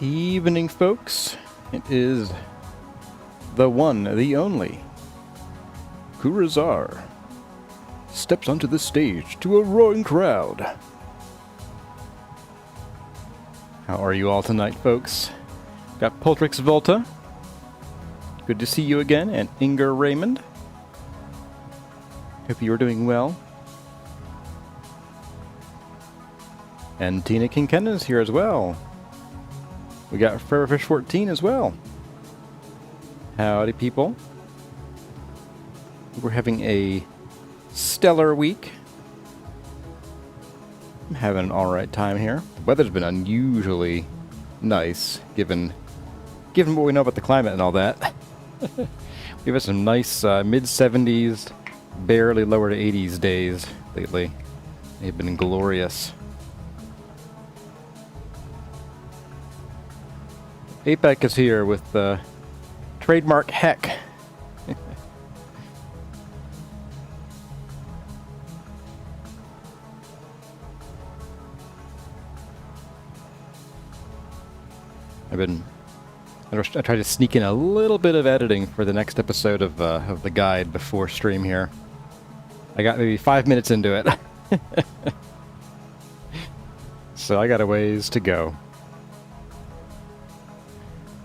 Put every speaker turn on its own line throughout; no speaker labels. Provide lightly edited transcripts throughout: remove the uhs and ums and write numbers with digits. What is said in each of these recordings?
Evening, folks. It is the one, the only Kurazar steps onto the stage to a roaring crowd. How are you all tonight, folks? Got Poltrix Volta. Good to see you again, and Inger Raymond. Hope you are doing well. And Tina Kinkenna is here as well. We got Foreverfish 14 as well. Howdy, people. We're having a stellar week. I'm having an alright time here. The weather's been unusually nice, given what we know about the climate and all that. We've had some nice mid-70s, barely lower to 80s days lately. They've been glorious. APEC is here with the trademark heck. I tried to sneak in a little bit of editing for the next episode of the guide before stream here. I got maybe 5 minutes into it. So I got a ways to go.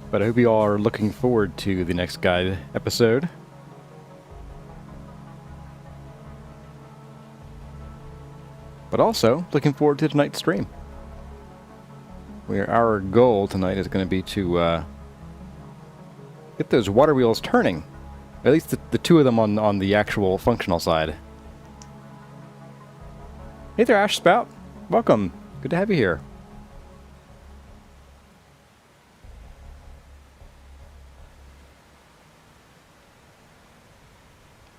But I hope you all are looking forward to the next guide episode. But also, looking forward to tonight's stream. Our goal tonight is going to be to get those water wheels turning. At least the two of them on the actual functional side. Hey there, Ash Spout. Welcome. Good to have you here.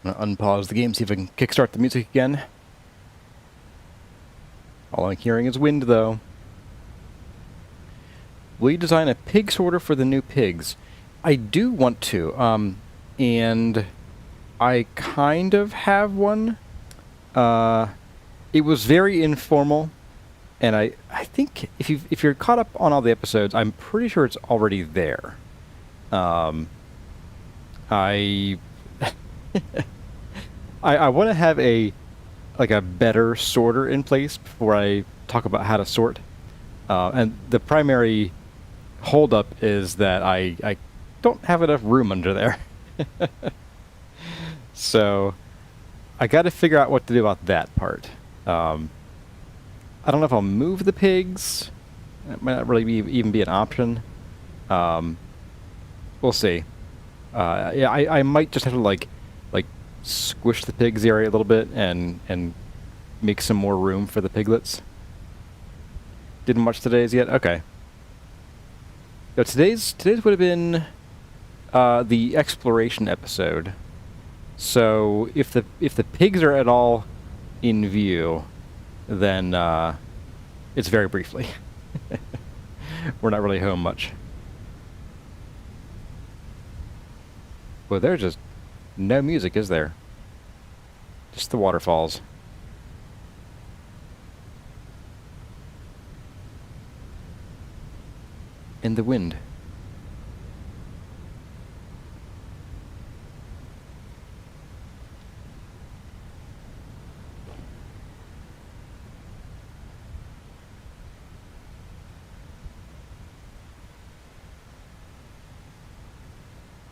I'm going to unpause the game, see if I can kickstart the music again. All I'm hearing is wind, though. Will you design a pig sorter for the new pigs? I do want to, and I kind of have one. It was very informal, and I think if you're caught up on all the episodes, I'm pretty sure it's already there. I want to have a better sorter in place before I talk about how to sort. And the primary holdup is that I don't have enough room under there. So I got to figure out what to do about that part. I don't know if I'll move the pigs. It might not really even be an option. We'll see. Yeah, I might just have to like squish the pigs area a little bit and make some more room for the piglets. Didn't watch today's yet? Okay. No, today's would have been the exploration episode. So if the pigs are at all in view, then it's very briefly. We're not really home much. Well, there's just no music, is there? Just the waterfalls. And the wind.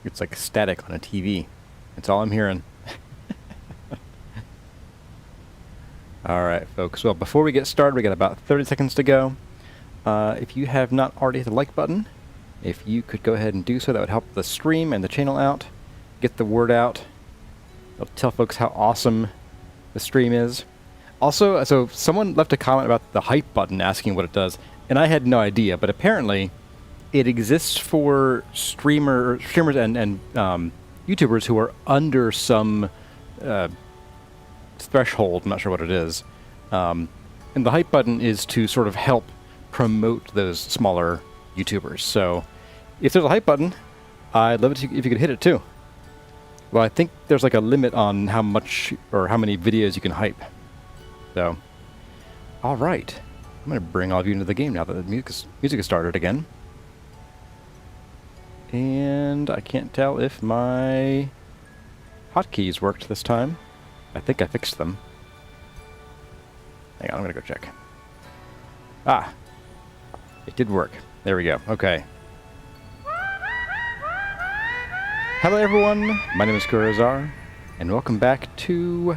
It's like static on a TV. That's all I'm hearing. Alright, folks. Well, before we get started, we got about 30 seconds to go. If you have not already hit the like button, if you could go ahead and do so, that would help the stream and the channel out. Get the word out. It'll tell folks how awesome the stream is. Also, so someone left a comment about the hype button asking what it does, and I had no idea, but apparently it exists for streamers and YouTubers who are under some threshold. I'm not sure what it is. And the hype button is to sort of help promote those smaller YouTubers. So if there's a hype button, I'd love it if you could hit it too. Well, I think there's like a limit on how much or how many videos you can hype. So, all right. I'm going to bring all of you into the game now that the music is started again. And I can't tell if my hotkeys worked this time. I think I fixed them. Hang on, I'm gonna go check. Ah! It did work. There we go. Okay. Hello everyone, my name is CarryOn, and welcome back to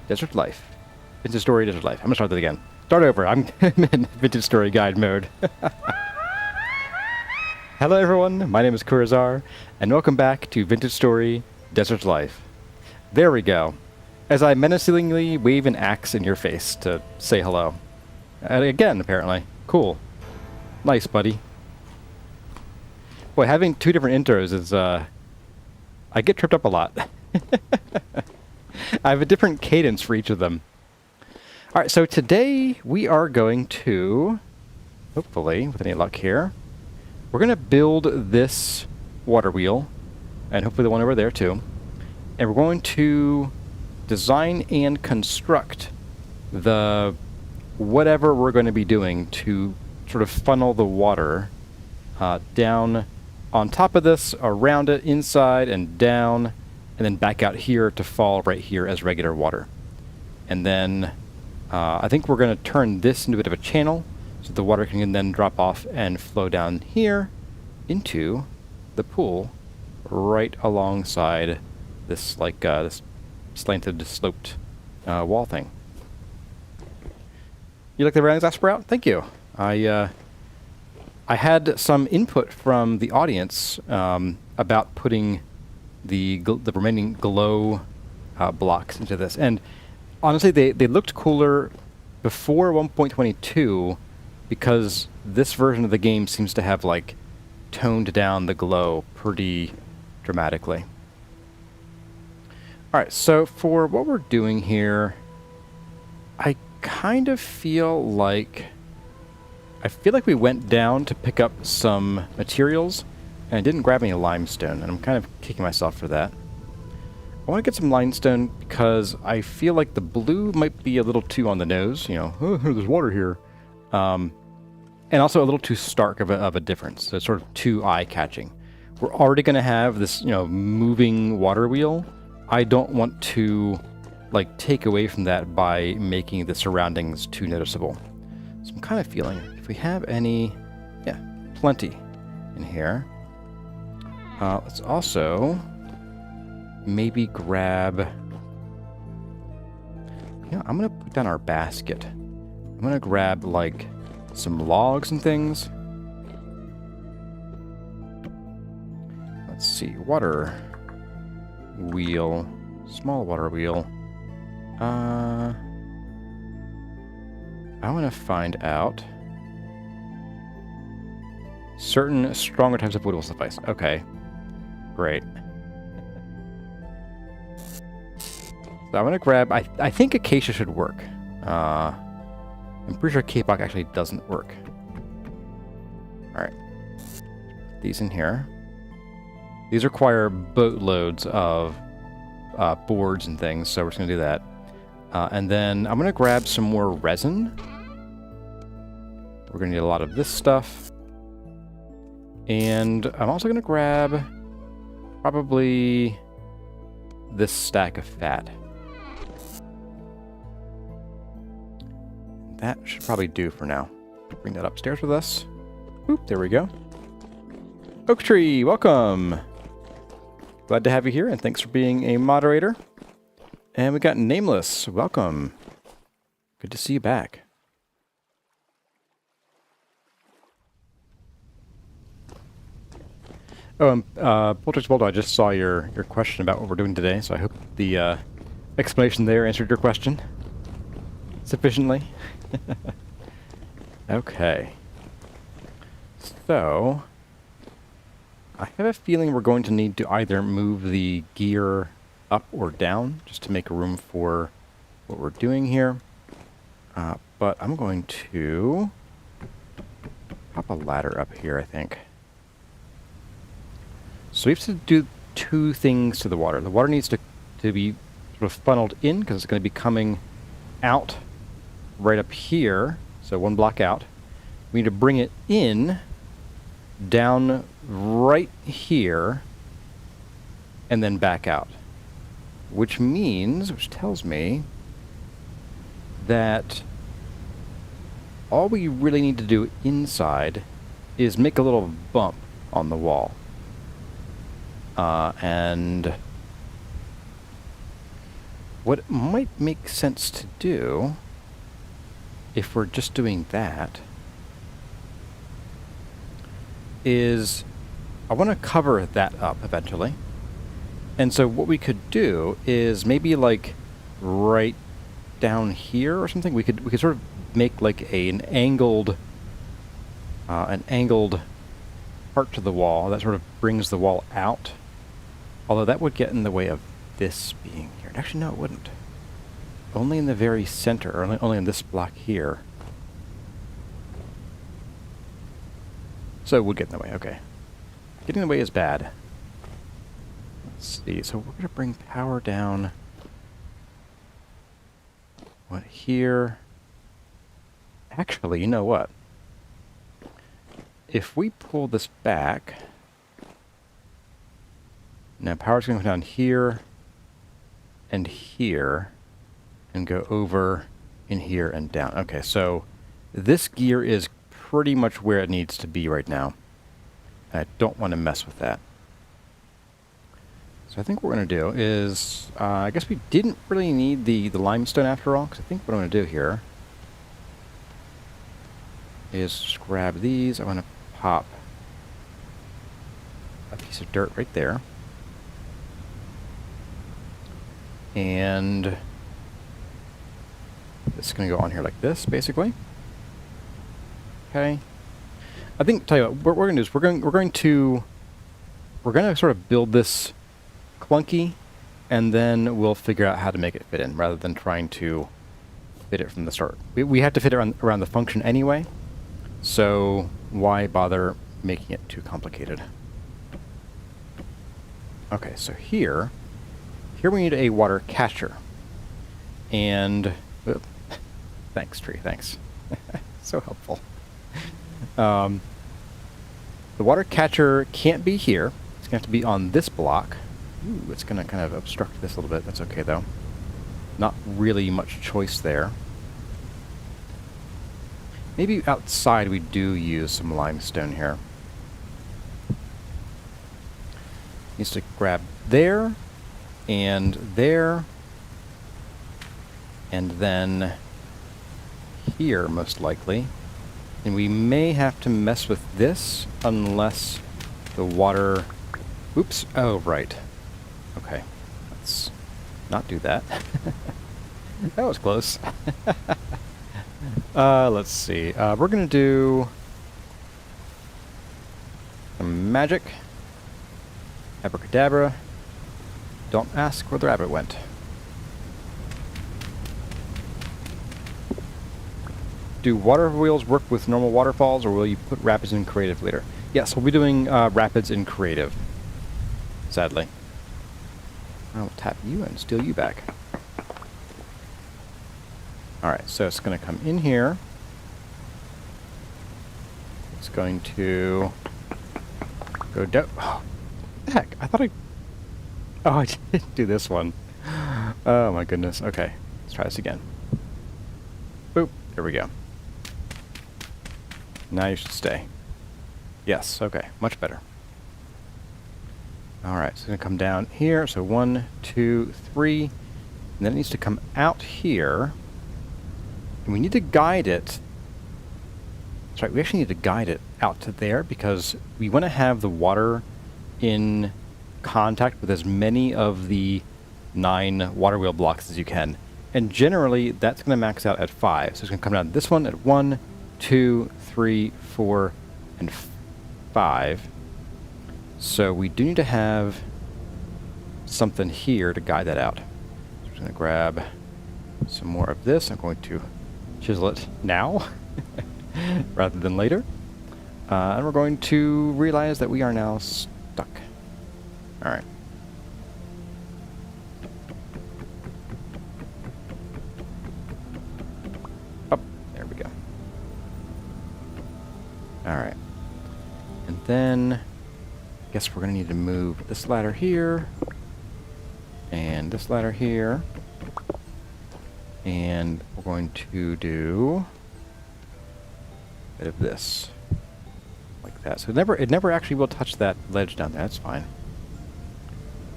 Desert Life. Vintage Story Desert Life. I'm gonna start that again. Start over. I'm in Vintage Story Guide mode. Hello everyone, my name is CarryOn, and welcome back to Vintage Story Desert Life. There we go. As I menacingly wave an axe in your face to say hello. Again, apparently. Cool. Nice, buddy. Boy, having two different intros is, I get tripped up a lot. I have a different cadence for each of them. Alright, so today we are going to, hopefully, with any luck here, we're going to build this water wheel, and hopefully the one over there too, and we're going to design and construct the whatever we're going to be doing to sort of funnel the water down on top of this, around it, inside and down, and then back out here to fall right here as regular water. And then I think we're going to turn this into a bit of a channel so the water can then drop off and flow down here into the pool right alongside this, like, this slanted, sloped wall thing. You like the railings I sprout? Thank you. I had some input from the audience about putting the remaining glow blocks into this, and honestly, they looked cooler before 1.22 because this version of the game seems to have, like, toned down the glow pretty dramatically. Alright, so for what we're doing here, I kind of feel like we went down to pick up some materials and I didn't grab any limestone, and I'm kind of kicking myself for that. I want to get some limestone because I feel like the blue might be a little too on the nose, you know, oh, there's water here. And also a little too stark of a difference. So it's sort of too eye-catching. We're already going to have this, you know, moving water wheel. I don't want to, like, take away from that by making the surroundings too noticeable. So I'm kind of feeling, if we have any, yeah, plenty in here. Let's also maybe grab, you know, I'm going to put down our basket. I'm going to grab, like, some logs and things. Let's see, water wheel, small water wheel. I want to find out. Certain stronger types of wood will suffice. Okay, great. So I'm going to grab, I think acacia should work. I'm pretty sure kapok actually doesn't work. Alright. These in here. These require boatloads of boards and things, so we're just going to do that. And then I'm going to grab some more resin. We're going to need a lot of this stuff. And I'm also going to grab probably this stack of fat. That should probably do for now. Bring that upstairs with us. Oop, there we go. Oak Tree, welcome! Glad to have you here, and thanks for being a moderator. And we got Nameless, welcome. Good to see you back. Oh, and Poltergeist Bulldog, I just saw your question about what we're doing today, so I hope the explanation there answered your question sufficiently. Okay. So, I have a feeling we're going to need to either move the gear up or down just to make room for what we're doing here. But I'm going to pop a ladder up here, I think. So we have to do two things to the water. The water needs to be sort of funneled in because it's going to be coming out right up here. So one block out. We need to bring it in down right here and then back out. Which tells me that all we really need to do inside is make a little bump on the wall. And what might make sense to do, if we're just doing that, is I want to cover that up eventually. And so what we could do is maybe like right down here or something, we could sort of make like an angled part to the wall that sort of brings the wall out. Although that would get in the way of this being here. Actually, no, it wouldn't. Only in the very center, or only in this block here. So it would get in the way, okay. Getting in the way is bad. Let's see, so we're going to bring power down. What, here? Actually, you know what? If we pull this back, now power's going to come down here and here and go over in here and down. Okay, so this gear is pretty much where it needs to be right now. I don't want to mess with that. So I think what we're going to do is, I guess we didn't really need the limestone after all, because I think what I'm going to do here is just grab these. I want to pop a piece of dirt right there. And this is going to go on here like this, basically. Okay. I think, tell you what we're going to do is we're going to sort of build this clunky, and then we'll figure out how to make it fit in, rather than trying to fit it from the start. We have to fit it around the function anyway, so why bother making it too complicated? Okay, so here we need a water catcher. And thanks, tree, thanks. So helpful. The water catcher can't be here. It's going to have to be on this block. Ooh, it's going to kind of obstruct this a little bit. That's okay, though. Not really much choice there. Maybe outside we do use some limestone here. Needs to grab there, and then here, most likely. And we may have to mess with this unless the water... Oops. Oh, right. Okay. Let's not do that. That was close. Let's see. We're going to do some magic. Abracadabra. Don't ask where the rabbit went. Do water wheels work with normal waterfalls, or will you put rapids in creative later? Yes, we'll be doing rapids in creative, sadly. I'll tap you and steal you back. Alright, so it's going to come in here. It's going to go down. Oh, heck, I thought Oh, I didn't do this one. Oh my goodness. Okay, let's try this again. Boop. There we go. Now you should stay. Yes, okay, much better. Alright, so it's going to come down here. So 1, 2, 3. And then it needs to come out here. And we need to guide it. That's right, we actually need to guide it out to there because we want to have the water in contact with as many of the 9 water wheel blocks as you can. And generally, that's going to max out at 5. So it's going to come down this one at 1, 2, 3, 4, and 5. So we do need to have something here to guide that out. So I'm just going to grab some more of this. I'm going to chisel it now rather than later. And we're going to realize that we are now stuck. All right. Up. There we go. All right. And then Guess we're gonna need to move this ladder here, and this ladder here, and we're going to do a bit of this, like that. So it never actually will touch that ledge down there. That's fine.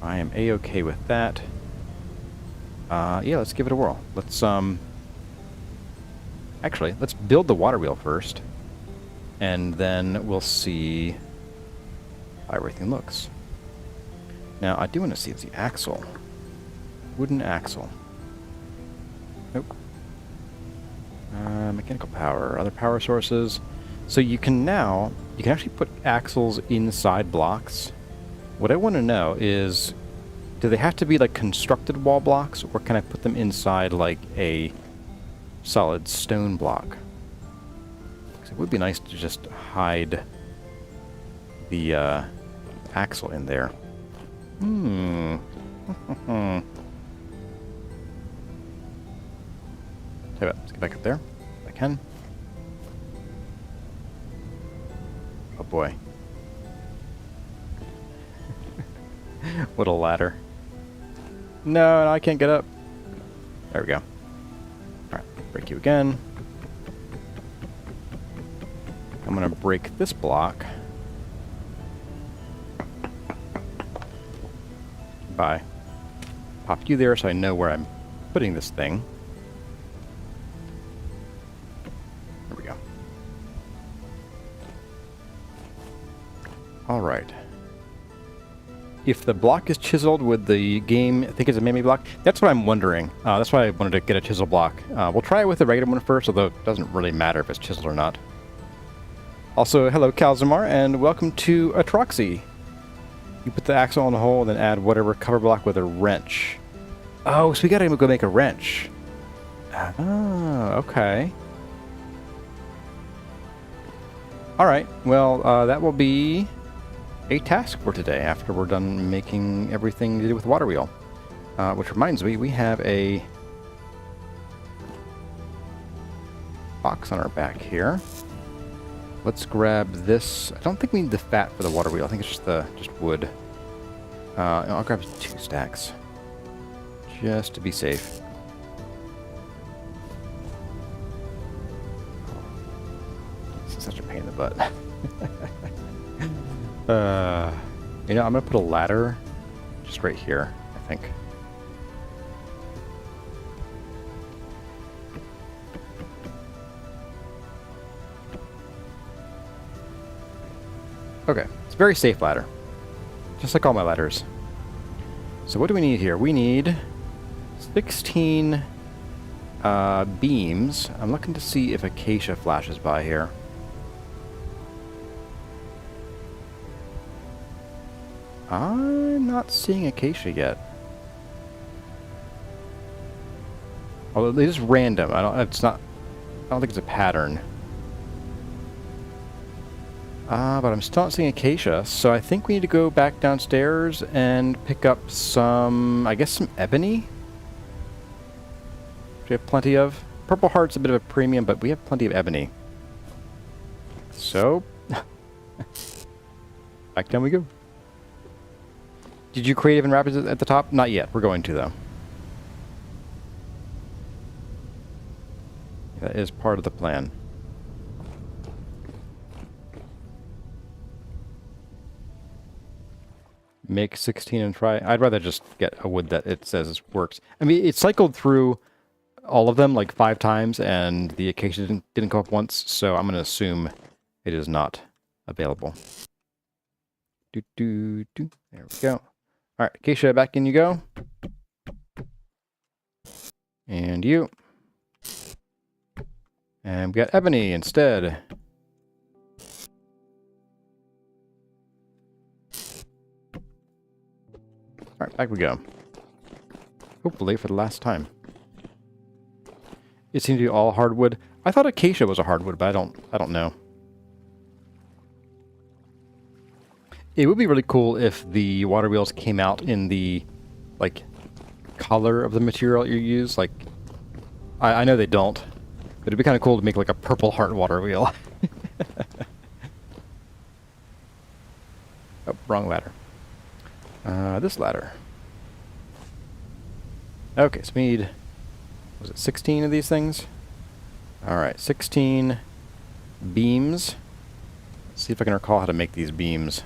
I am a-okay with that. Yeah, let's give it a whirl. Let's actually, let's build the water wheel first, and then we'll see how everything looks. Now, I do want to see the axle. Wooden axle. Nope. Mechanical power, other power sources. So you can actually put axles inside blocks. What I want to know is, do they have to be like constructed wall blocks, or can I put them inside like a solid stone block? 'Cause it would be nice to just hide the axle in there. Tell you what, let's get back up there if I can. Oh boy. What a ladder. No, I can't get up. There we go. Alright, break you again. I'm gonna break this block. Bye. Pop you there so I know where I'm putting this thing. There we go. Alright. If the block is chiseled, would the game think it's a memory block? That's what I'm wondering. That's why I wanted to get a chisel block. We'll try it with the regular one first, although it doesn't really matter if it's chiseled or not. Also, hello Calzamar, and welcome to Atroxy. You put the axle on the hole, and then add whatever cover block with a wrench. Oh, so we gotta go make a wrench. Oh, okay. Alright, well, that will be a task for today after we're done making everything to do with the water wheel. Which reminds me, we have a box on our back here. Let's grab this. I don't think we need the fat for the water wheel. I think it's just wood. I'll grab 2 stacks, just to be safe. This is such a pain in the butt. You know, I'm gonna put a ladder just right here, I think. Okay, it's a very safe ladder. Just like all my ladders. So what do we need here? We need 16 beams. I'm looking to see if acacia flashes by here. I'm not seeing acacia yet. Although it is random. I don't think it's a pattern. But I'm still not seeing acacia, so I think we need to go back downstairs and pick up some, I guess some ebony? Which we have plenty of. Purple Heart's a bit of a premium, but we have plenty of ebony. So, back down we go. Did you create even rapids at the top? Not yet. We're going to, though. That is part of the plan. Make 16 and try. I'd rather just get a wood that it says works. I mean, it cycled through all of them like 5 times, and the acacia didn't go up once, so I'm going to assume it is not available. There we go. All right, acacia, back in you go. And you. And we got ebony instead. Alright, back we go. Hopefully for the last time. It seems to be all hardwood. I thought acacia was a hardwood, but I don't know. It would be really cool if the water wheels came out in the like color of the material you use. Like I know they don't, but it'd be kind of cool to make like a purple heart water wheel. Oh, wrong ladder. This ladder. Okay, so we need, was it 16 of these things? Alright, 16 beams. Let's see if I can recall how to make these beams.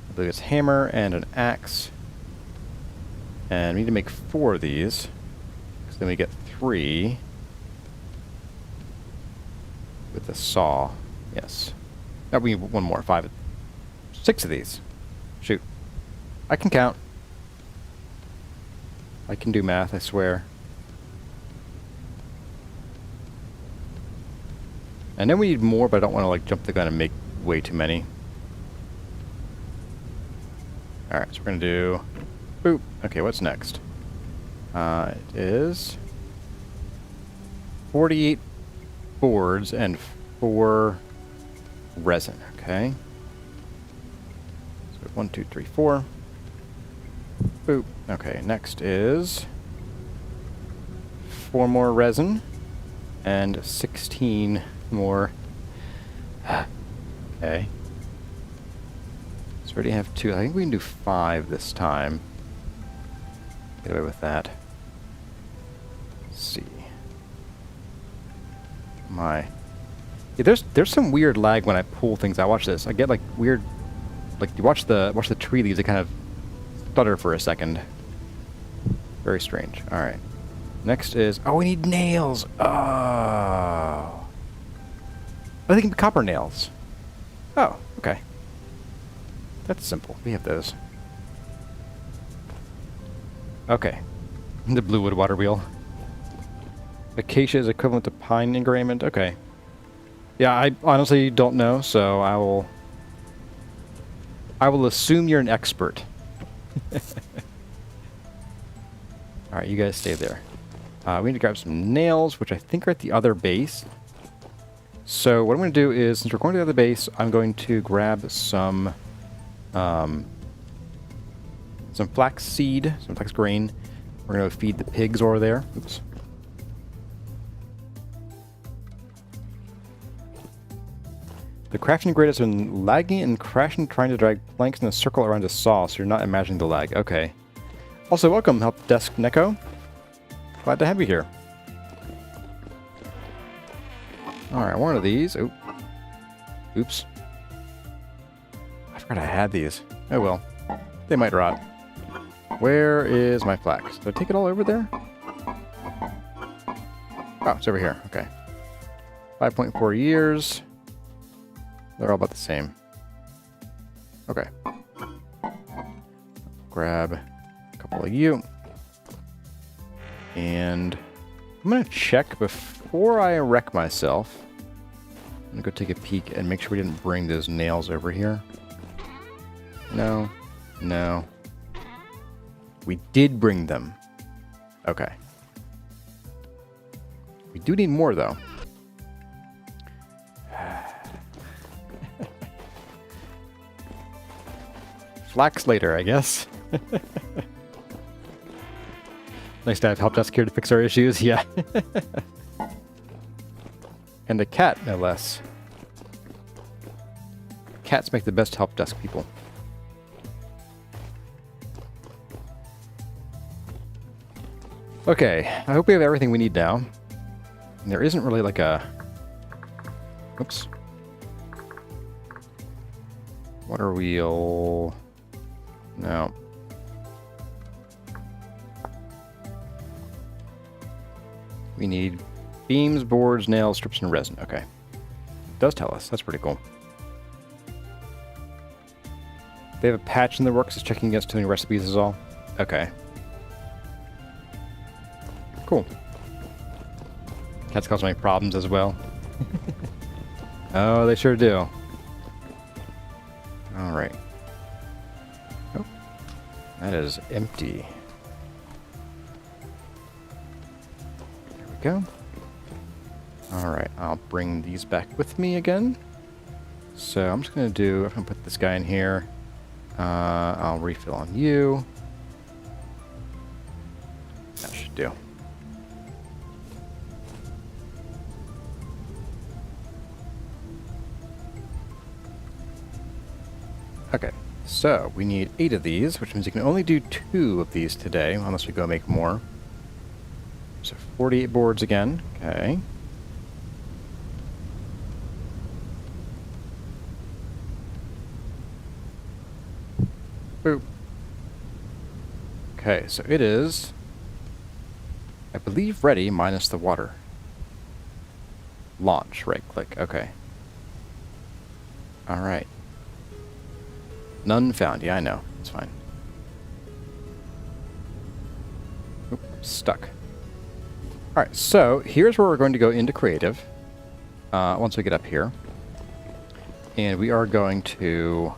I believe it's hammer and an axe. And we need to make 4 of these. So then we get 3 with the saw. Yes. Oh, we need 1 more. 5. 6 of these. Shoot. I can count. I can do math, I swear. And then we need more, but I don't want to like jump the gun and make way too many. Alright, so we're going to do... Boop. Okay, what's next? It is 48 boards and 4 resin. Okay. So 1, 2, 3, 4. Boop. Okay, next is 4 more resin and 16 more. Okay. So we already have 2. I think we can do 5 this time. Get away with that. Let's see. My. Yeah, there's some weird lag when I pull things out. Watch this. I get like weird, like you watch the tree leaves. They kind of stutter for a second. Very strange. All right. Next is we need nails. Oh. I think copper nails. Oh, okay. That's simple. We have those. Okay. The blue wood water wheel. Acacia is equivalent to pine engrainment. Okay. Yeah, I honestly don't know, so I will assume you're an expert. Alright, you guys stay there. We need to grab some nails, which I think are at the other base. So what I'm going to do is, since we're going to the other base, I'm going to grab some flax seed, some flax grain. We're going to feed the pigs over there. Oops. The crafting grid has been lagging and crashing trying to drag planks in a circle around a saw, so you're not imagining the lag. Okay. Also, welcome, Help Desk Neko. Glad to have you here. Alright, one of these. Oh. Oops. I forgot I had these. Oh well. They might rot. Where is my flax? Did I take it all over there? Oh, it's over here. Okay. 5.4 years. They're all about the same. Okay. Grab a couple of you. And I'm going to check before I wreck myself. I'm going to go take a peek and make sure we didn't bring those nails over here. No. No. We did bring them. Okay. We do need more, though. Flax later, I guess. Nice to have help desk here to fix our issues, yeah. And a cat, no less. Cats make the best help desk people. Okay, I hope we have everything we need now. And there isn't really like a... Oops. Water wheel... No. We need beams, boards, nails, strips, and resin. Okay. It does tell us. That's pretty cool. They have a patch in the works that's checking against too many recipes is all. Okay. Cool. Cats cause many problems as well. Oh, they sure do. Alright. Oh. That is empty. There we go. Alright, I'll bring these back with me again. So I'm just going to put this guy in here. I'll refill on you. That should do. Okay, So, we need 8 of these, which means you can only do 2 of these today, unless we go make more. So 48 boards again. Okay. Boop. Okay, so it is, I believe, ready, minus the water. Launch, right click, okay. Alright. None found, yeah, I know, it's fine. Oop, stuck. Alright, so here's where we're going to go into creative, once we get up here. And we are going to,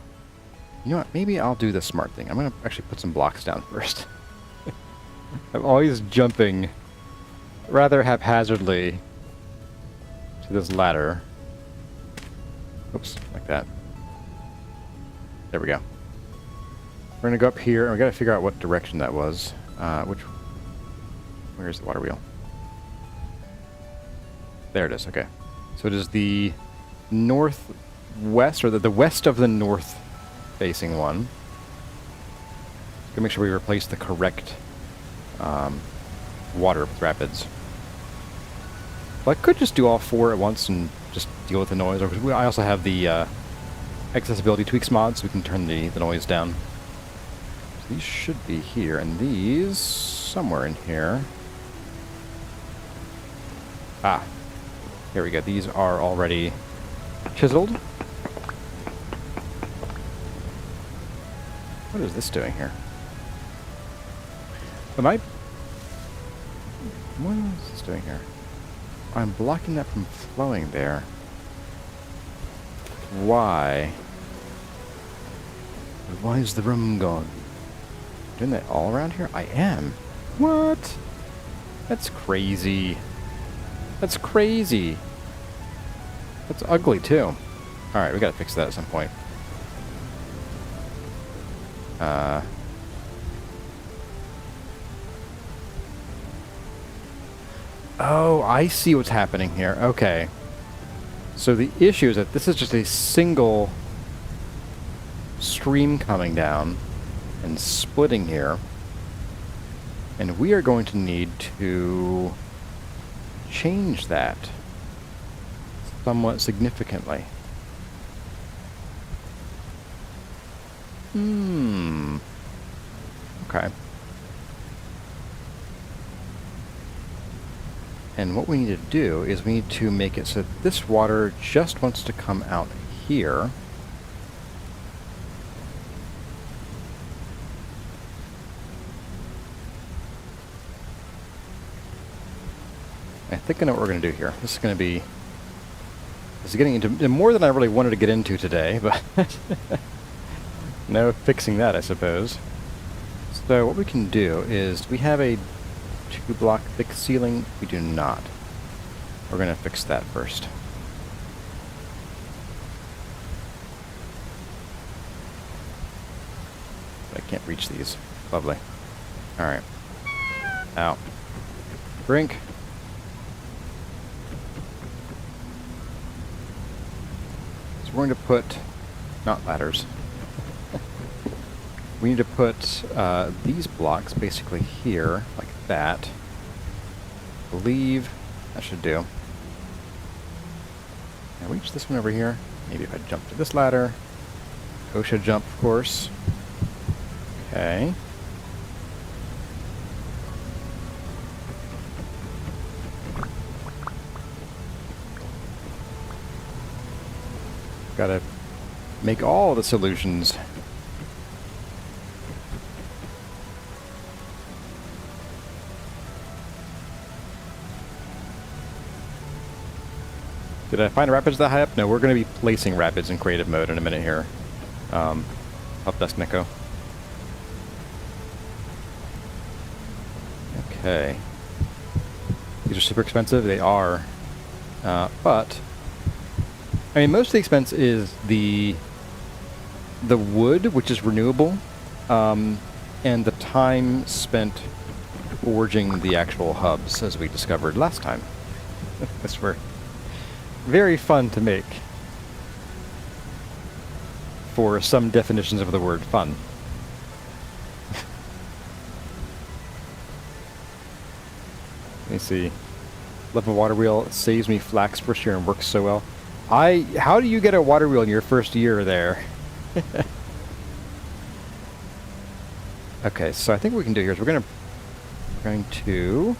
you know what, maybe I'll do the smart thing. I'm going to actually put some blocks down first. I'm always jumping rather haphazardly to this ladder. Oops, like that. There we go. We're going to go up here, and we got to figure out what direction that was. Where's the water wheel? There it is, okay. So it is the northwest, or the west of the north facing one. Gotta make sure we replace the correct water with rapids. Well, I could just do all 4 at once and just deal with the noise. Or I also have the accessibility tweaks mod, so we can turn the noise down. So these should be here, and these somewhere in here. Ah, here we go. These are already chiseled. What is this doing here? What is this doing here? I'm blocking that from flowing there. Why? Why is the room gone? Doing that all around here? I am. What? That's crazy. That's crazy. That's ugly too. Alright, we gotta fix that at some point. Oh, I see what's happening here. Okay. So the issue is that this is just a single stream coming down and splitting here. And we are going to need to change that somewhat significantly. Okay. And what we need to do is we need to make it so that this water just wants to come out here. I think I know what we're going to do here. This is going to be... This is getting into more than I really wanted to get into today, but... no fixing that, I suppose. So what we can do is, we have a 2-block thick ceiling. We do not. We're going to fix that first. I can't reach these. Lovely. Alright. Out. Drink. So we're going to put... not ladders. We need to put these blocks basically here, like that. I believe that should do. Can I reach this one over here? Maybe if I jump to this ladder. OSHA jump, of course. Okay. Gotta make all the solutions. Did I find rapids that high up? No, we're going to be placing rapids in creative mode in a minute here. Up desk Nico. Okay. These are super expensive. They are. But, I mean, most of the expense is the wood, which is renewable, and the time spent forging the actual hubs, as we discovered last time. That's where... very fun to make. for some definitions of the word fun. Let me see. Love a water wheel. It saves me flax per year and works so well. How do you get a water wheel in your first year there? Okay, so I think what we can do here is we're going to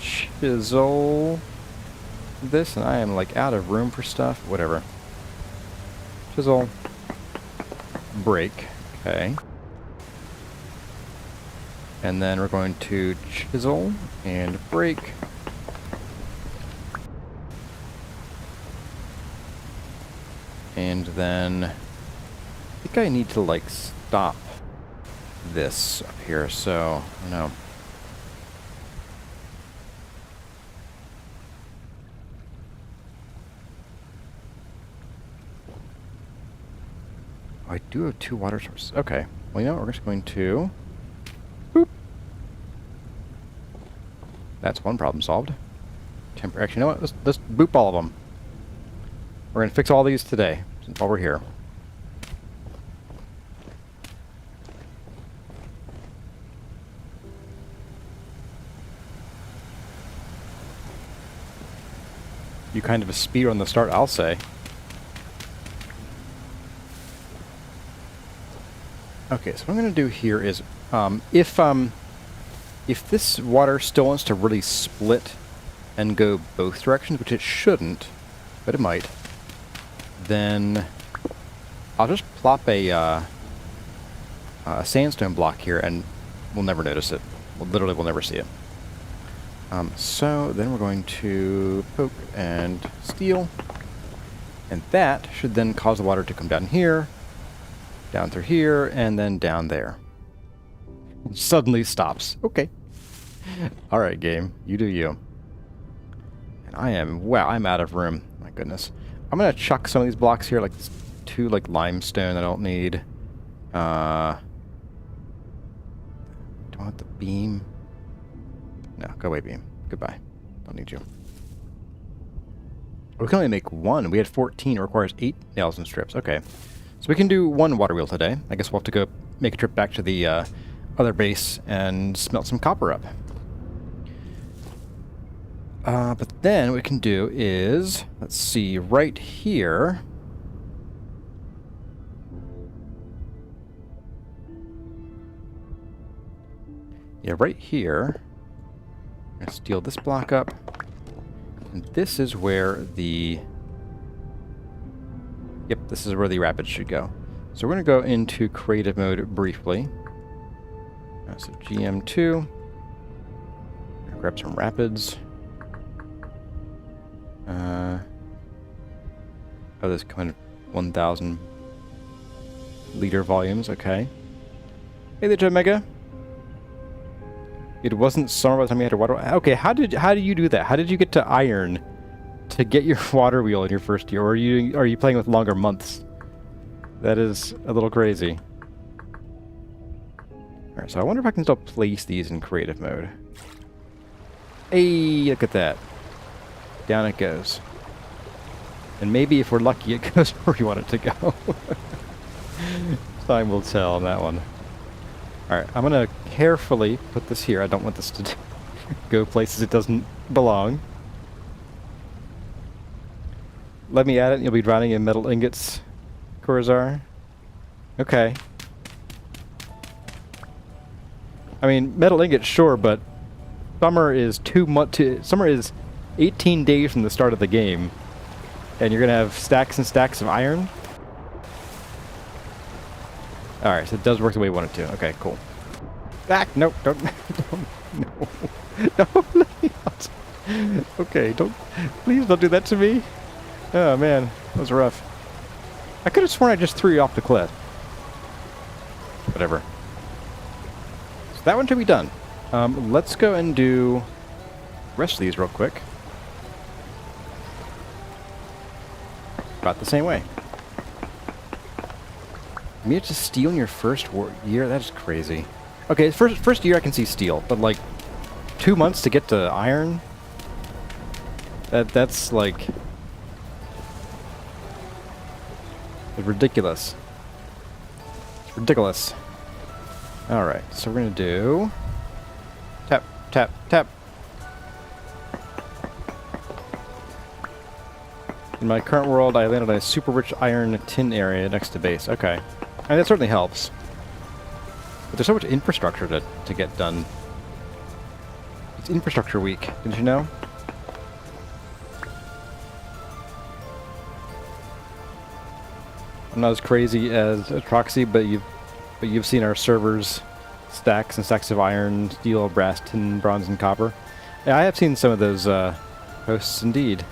chisel this, and I am like out of room for stuff. Whatever. Chisel. Break. Okay. And then we're going to chisel and break. And then I think I need to like stop this up here, so I don't know. Oh, I do have 2 water sources. Okay. Well, you know what? We're just going to boop. That's one problem solved. Actually, you know what? Let's boop all of them. We're going to fix all these today, while we're here. You kind of a speed on the start, I'll say. Okay, so what I'm going to do here is, if this water still wants to really split and go both directions, which it shouldn't, but it might, then I'll just plop a sandstone block here, and we'll never notice it. We'll never see it. So then we're going to poke and steel, and that should then cause the water to come down here, down through here, and then down there. It suddenly stops. Okay. All right, game. You do you. And wow, I'm out of room. My goodness. I'm going to chuck some of these blocks here, like 2 like limestone I don't need. Do I want the beam? No, go away, beam. Goodbye. Don't need you. We can only make 1. We had 14. It requires 8 nails and strips. Okay. So we can do 1 water wheel today. I guess we'll have to go make a trip back to the other base and smelt some copper up. But then what we can do is, let's see, right here. Yeah, right here. I'm going to steal this block up. And this is where the... Yep, this is where the rapids should go. So we're going to go into creative mode briefly. So GM2. Grab some rapids. Oh, there's kind of 1,000 liter volumes. Okay. Hey there, Joe Mega. It wasn't summer by the time you had your water. Okay, how do you do that? How did you get to iron to get your water wheel in your first year? Or are you playing with longer months? That is a little crazy. All right, so I wonder if I can still place these in creative mode. Hey, look at that. Down it goes. And maybe if we're lucky, it goes where we want it to go. Time will tell on that one. Alright, I'm going to carefully put this here. I don't want this to go places it doesn't belong. Let me add it and you'll be drowning in metal ingots, Corazar. Okay. I mean, metal ingots, sure, but summer is summer is 18 days from the start of the game. And you're going to have stacks and stacks of iron? Alright, so it does work the way we want it to. Okay, cool. Back! Nope, don't. No. No, let me out. Okay, please don't do that to me. Oh man, that was rough. I could have sworn I just threw you off the cliff. Whatever. So that one should be done. Let's go and do the rest of these real quick. About the same way. You have to steal in your first year? That's crazy. Okay, first year I can see steel, but like 2 months to get to iron? That's like ridiculous. Ridiculous. Alright, so we're gonna do... Tap, tap, tap. In my current world, I landed on a super rich iron tin area next to base. Okay. And that certainly helps. But there's so much infrastructure to get done. It's infrastructure week, didn't you know? I'm not as crazy as Atroxy, but you've seen our servers stacks and stacks of iron, steel, brass, tin, bronze, and copper. Yeah, I have seen some of those posts indeed.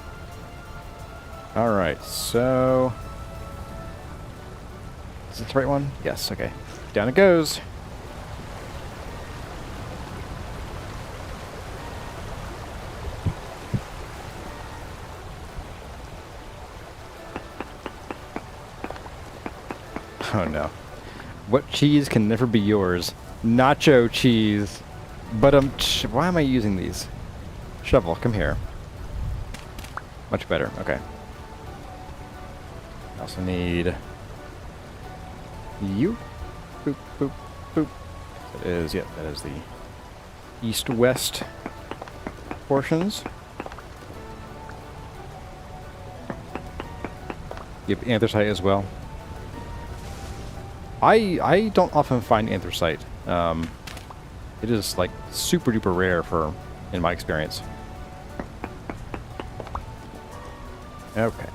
Alright, so... Is this the right one? Yes, okay. Down it goes! Oh no. What cheese can never be yours? Nacho cheese! But why am I using these? Shovel, come here. Much better, okay. I also need you. Boop, boop, boop. That is, yep, that is the east-west portions. Yep, anthracite as well. I don't often find anthracite. It is like super duper rare in my experience. Okay.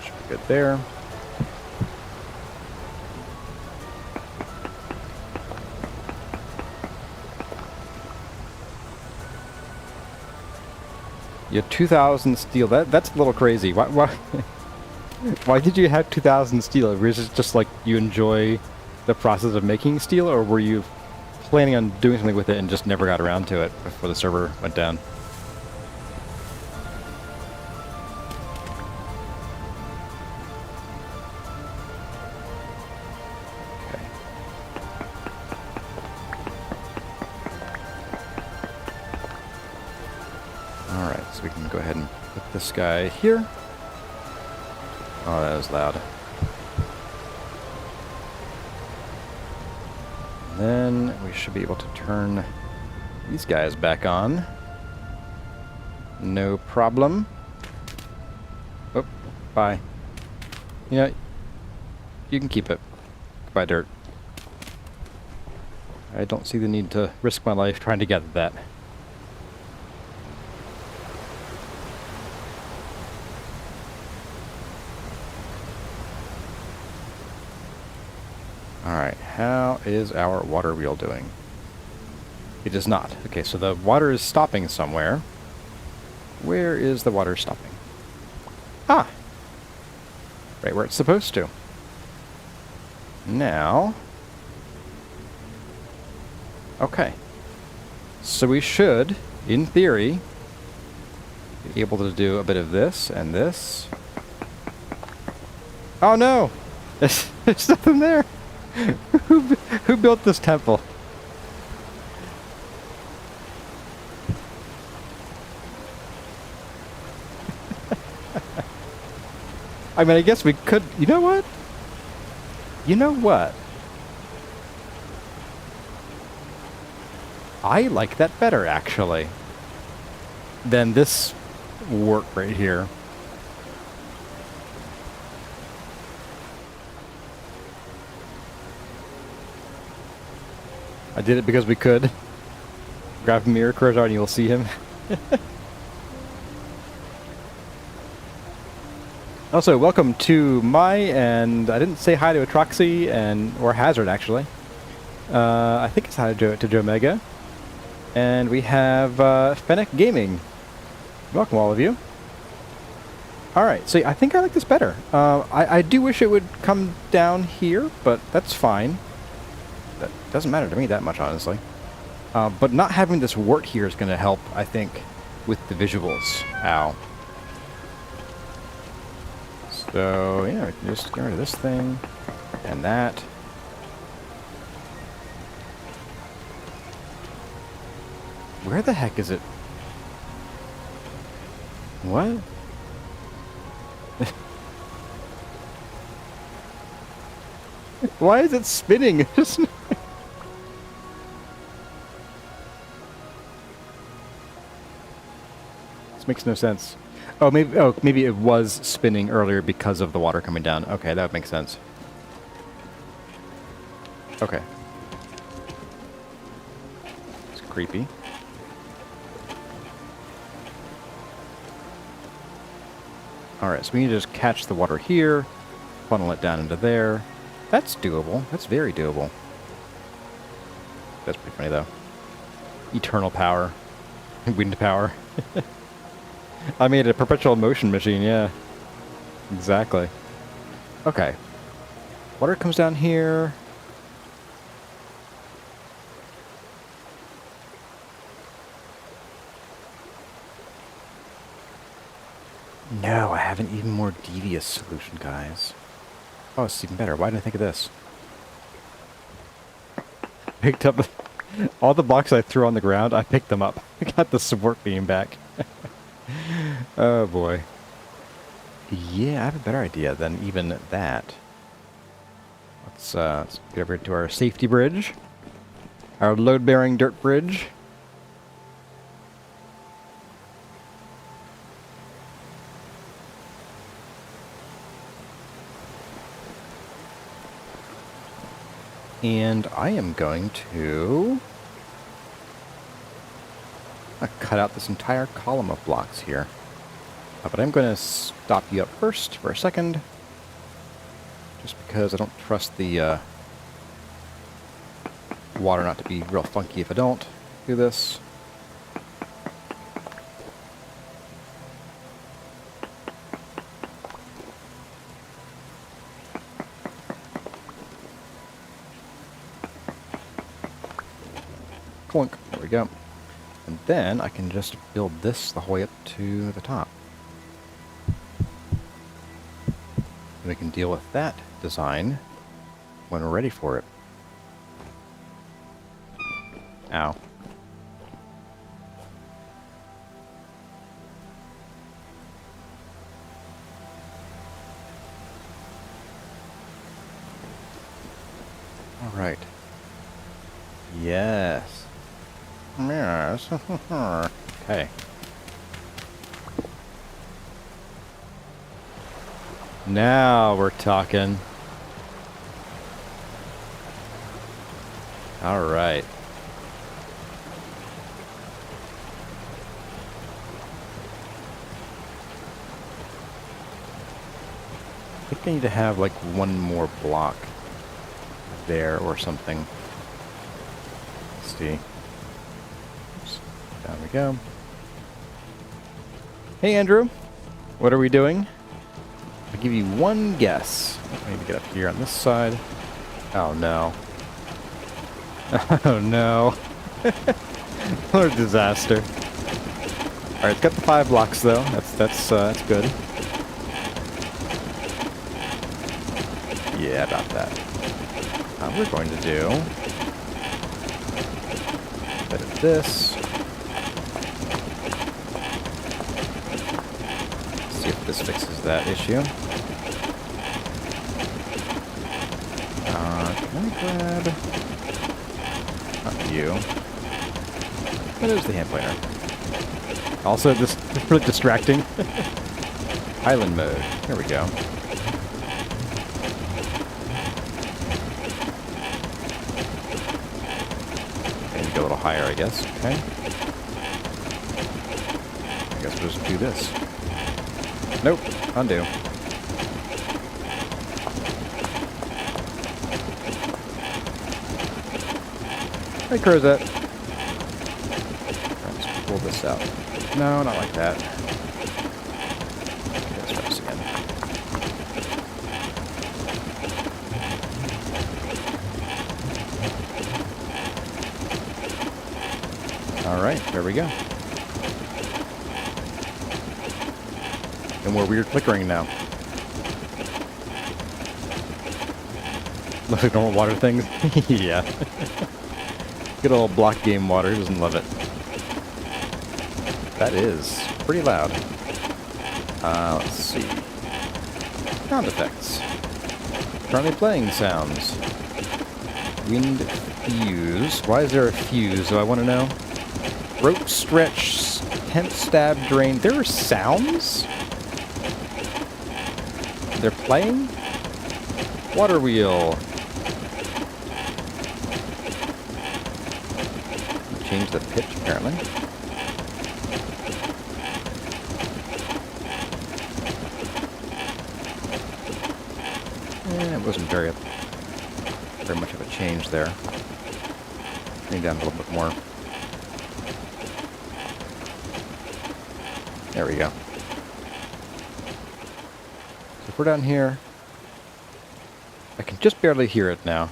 Should be good there. You have 2,000 steel. That's a little crazy. Why why did you have 2,000 steel? Was it just like you enjoy the process of making steel, or were you planning on doing something with it and just never got around to it before the server went down? Okay. Alright, so we can go ahead and put this guy here. Oh, that was loud. And then we should be able to turn these guys back on. No problem. Oh, bye. You know, you can keep it. Goodbye, dirt. I don't see the need to risk my life trying to gather that. Alright, how is our water wheel doing? It is not. Okay, so the water is stopping somewhere. Where is the water stopping? Ah! Right where it's supposed to. Now... Okay. So we should, in theory, be able to do a bit of this and this. Oh no! There's nothing there! Who built this temple? I mean, I guess we could... You know what? You know what? I like that better, actually, than this work right here. I did it because we could. Grab mirror cursor and you'll see him. Also, welcome to and I didn't say hi to Atroxy or Hazard actually. I think it's hi to Joe Mega. And we have Fennec Gaming. Welcome all of you. Alright, so I think I like this better. I do wish it would come down here, but that's fine. That doesn't matter to me that much, honestly. But not having this wart here is going to help, I think, with the visuals. Ow. So, yeah, we can just get rid of this thing and that. Where the heck is it? What? Why is it spinning? This makes no sense. Oh, maybe it was spinning earlier because of the water coming down. Okay, that would make sense. Okay. It's creepy. Alright, so we need to just catch the water here, funnel it down into there. That's doable. That's very doable. That's pretty funny, though. Eternal power. Wind power. I made a perpetual motion machine, yeah. Exactly. Okay. Water comes down here. No, I have an even more devious solution, guys. Oh, it's even better. Why didn't I think of this? Picked up all the blocks I threw on the ground. I picked them up. I got the support beam back. Oh boy. Yeah, I have a better idea than even that. Let's get over to our safety bridge. Our load-bearing dirt bridge. And I am going to cut out this entire column of blocks here. But I'm going to stop you up first for a second. Just because I don't trust the water not to be real funky if I don't do this. Clunk. There we go. And then I can just build this the whole way up to the top. And we can deal with that design when we're ready for it. Ow. All right. Yes. Yes. Okay. Now we're talking. All right. I think I need to have like one more block there or something. Let's see. Oops. Down we go. Hey, Andrew. What are we doing? I'll give you one guess. I need to get up here on this side. Oh, no. Oh, no. What a disaster. Alright, it's got the 5 blocks, though. That's good. Yeah, about that. We're going to do a bit of this. See if this fixes that issue. Can I grab... Not you. Oh, there's the hand pointer. Also, this is really distracting. Island mode. Here we go. Go a little higher, I guess. Okay. I guess we'll just do this. Nope. Undo. Hey, Crozet. Let's pull this out. No, not like that. Okay, let's try this again. Alright, there we go. And more weird flickering now. Looks like normal water things. Yeah. Good old block game water, who doesn't love it? That is pretty loud. Let's see. sound effects. Currently playing sounds. Wind fuse. Why is there a fuse? Do I want to know? Rope stretch, tent stab drain. There are sounds? They're playing? Water wheel. Change the pitch, apparently. It wasn't very much of a change there. Bring it down a little bit more. There we go. So if we're down here, I can just barely hear it now.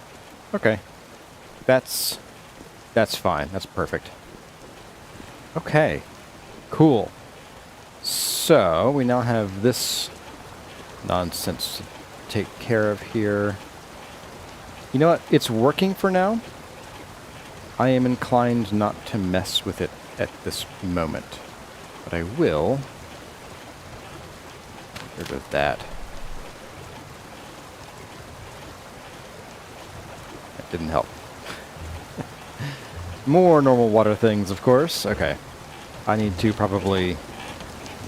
Okay. That's fine. That's perfect. Okay. Cool. So, we now have this nonsense to take care of here. You know what? It's working for now. I am inclined not to mess with it at this moment. But I will. Get rid of that. That didn't help. More normal water things, of course. Okay. I need to probably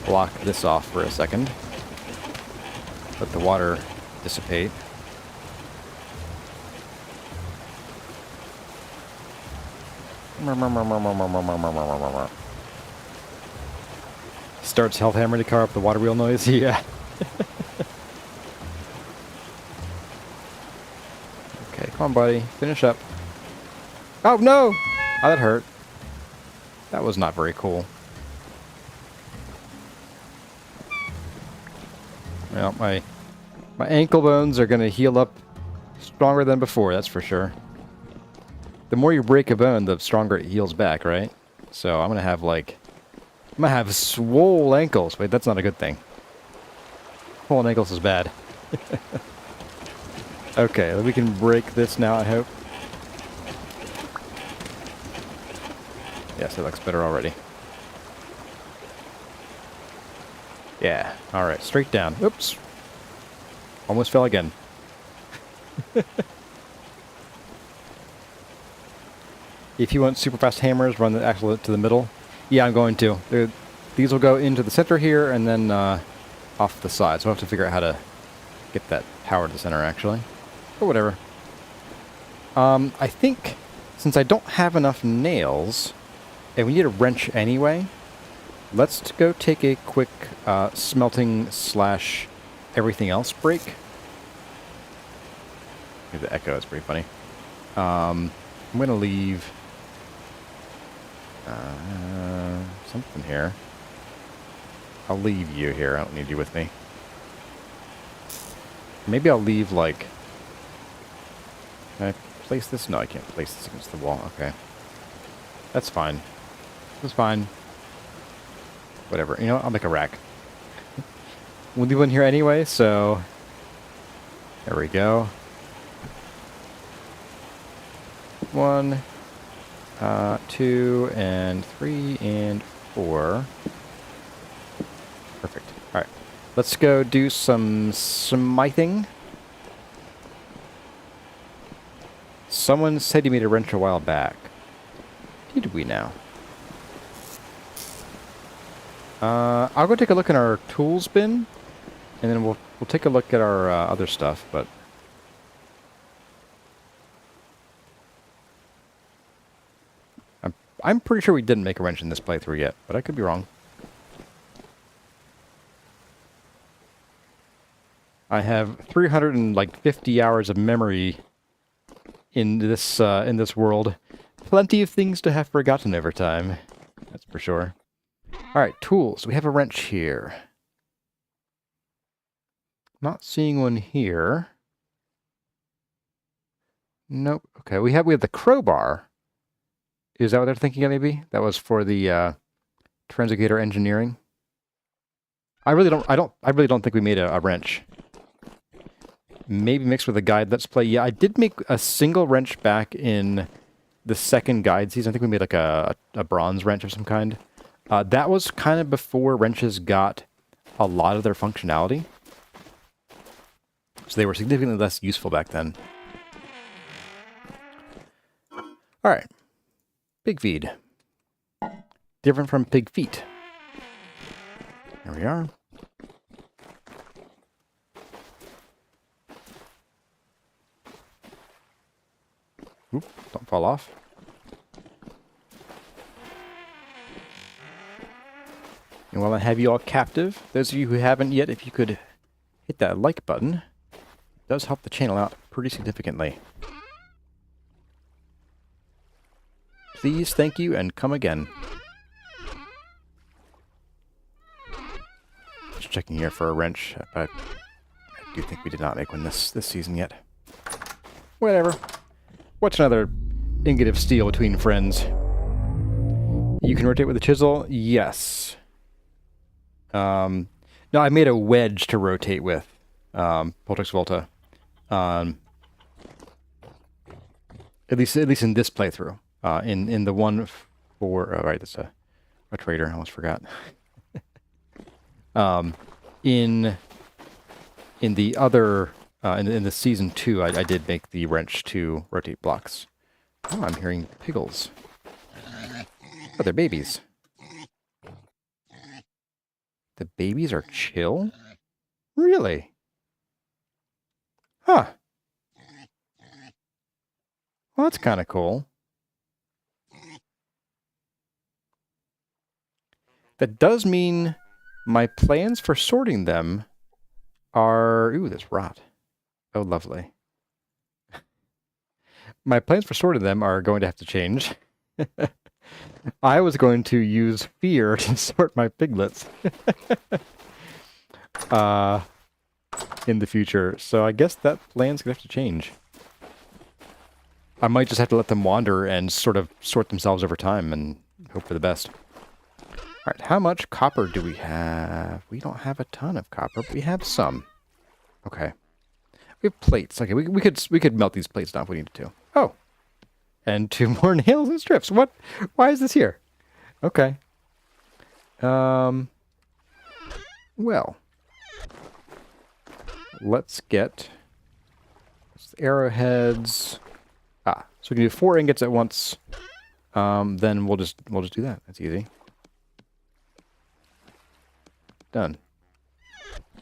block this off for a second. Let the water dissipate. Starts health hammer to cover up the water wheel noise. Yeah. Okay, come on, buddy. Finish up. Oh, no! Oh, that hurt. That was not very cool. Well, my ankle bones are going to heal up stronger than before, that's for sure. The more you break a bone, the stronger it heals back, right? So I'm going to have, like... I'm going to have swole ankles. Wait, that's not a good thing. Swollen ankles is bad. Okay, we can break this now, I hope. Yes, it looks better already. Yeah, alright, straight down. Oops. Almost fell again. If you want super fast hammers, run the axle to the middle. Yeah, I'm going to. These will go into the center here and then off the side. So I'll have to figure out how to get that power to the center, actually. But whatever. I think since I don't have enough nails, and we need a wrench anyway, let's go take a quick smelting slash everything else break. The echo is pretty funny. I'm going to leave something here. I'll leave you here. I don't need you with me. Maybe I'll leave, like... Can I place this? No, I can't place this against the wall. Okay. That's fine. That's fine. Whatever. You know what? I'll make a rack. We'll leave one here anyway, so... There we go. 1, 2, and 3, and 4. Perfect. Alright. Let's go do some smithing. Someone said he made a wrench a while back. Did we now? I'll go take a look in our tools bin, and then we'll take a look at our other stuff, but... I'm pretty sure we didn't make a wrench in this playthrough yet, but I could be wrong. I have 350 hours of memory in this world. Plenty of things to have forgotten over time. That's for sure. Alright, tools. We have a wrench here. Not seeing one here. Nope. Okay, we have the crowbar. Is that what they're thinking of, maybe? That was for the Transigator engineering. I really don't think we made a wrench. Maybe mixed with a guide let's play. Yeah, I did make a single wrench back in the second guide season. I think we made like a bronze wrench of some kind. That was kind of before wrenches got a lot of their functionality. So they were significantly less useful back then. All right. Pig feed. Different from pig feet. There we are. Oop, don't fall off. And while I have you all captive, those of you who haven't yet, if you could hit that like button, it does help the channel out pretty significantly. Please, thank you, and come again. Just checking here for a wrench. I do think we did not make one this season yet. Whatever. What's another ingot of steel between friends? You can rotate with a chisel? Yes. No, I made a wedge to rotate with. Poltex Volta. At least in this playthrough. In the one for... Oh, right, that's a trader. I almost forgot. In the other... in the season 2, I did make the wrench to rotate blocks. Oh, I'm hearing piggles. Oh, they're babies. The babies are chill? Really? Huh. Well, that's kind of cool. That does mean my plans for sorting them are... Ooh, there's rot. Oh, lovely. My plans for sorting them are going to have to change. I was going to use fear to sort my piglets in the future, so I guess that plan's going to have to change. I might just have to let them wander and sort of sort themselves over time and hope for the best. All right, how much copper do we have? We don't have a ton of copper, but we have some. Okay. We have plates. Okay, we could melt these plates down if we needed to. Oh. And 2 more nails and strips. What? Why is this here? Okay. Well. Let's get arrowheads. So we can do 4 ingots at once. Then we'll just do that. That's easy. Done.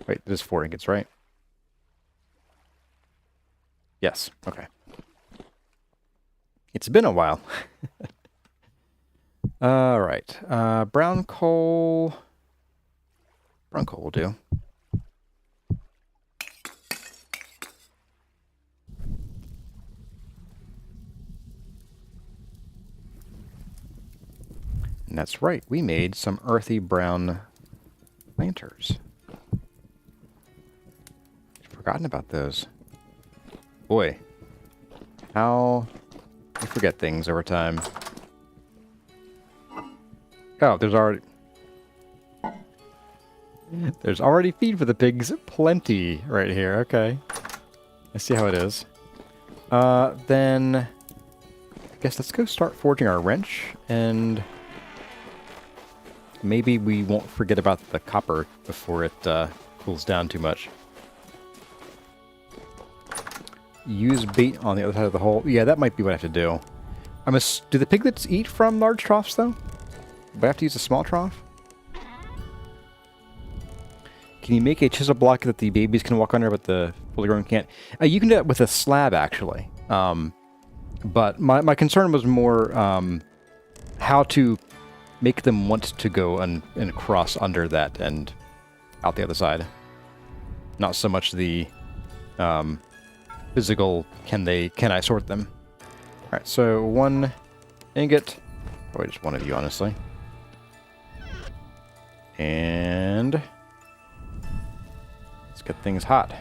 Wait, there's 4 ingots, right? Yes. Okay. It's been a while. All right. Brown coal. Brown coal will do. And that's right. We made some earthy brown planters. I'd forgotten about those. Boy. How... I forget things over time. Oh, there's already feed for the pigs. Plenty right here. Okay. I see how it is. Then I guess let's go start forging our wrench, and maybe we won't forget about the copper before it cools down too much. Use bait on the other side of the hole. Yeah, that might be what I have to do. Do the piglets eat from large troughs, though? Do I have to use a small trough? Can you make a chisel block that the babies can walk under, but the fully grown can't? You can do that with a slab, actually. But my concern was more how to make them want to go and cross under that and out the other side. Not so much the... physical, can I sort them? Alright, so 1 ingot. Probably just one of you, honestly. And let's get things hot.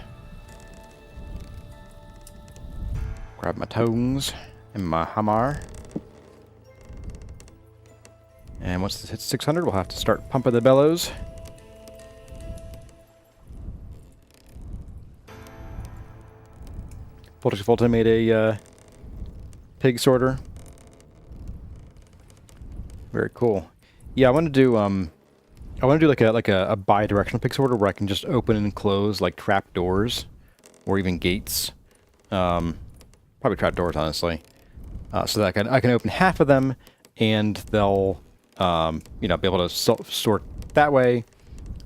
Grab my tongs and my hammer. And once this hits 600, we'll have to start pumping the bellows. Poltex Volta made a pig sorter. Very cool. Yeah, I want to do like a bi-directional pig sorter where I can just open and close like trap doors or even gates. Probably trap doors, honestly. So that I can open half of them, and they'll you know, be able to sort that way.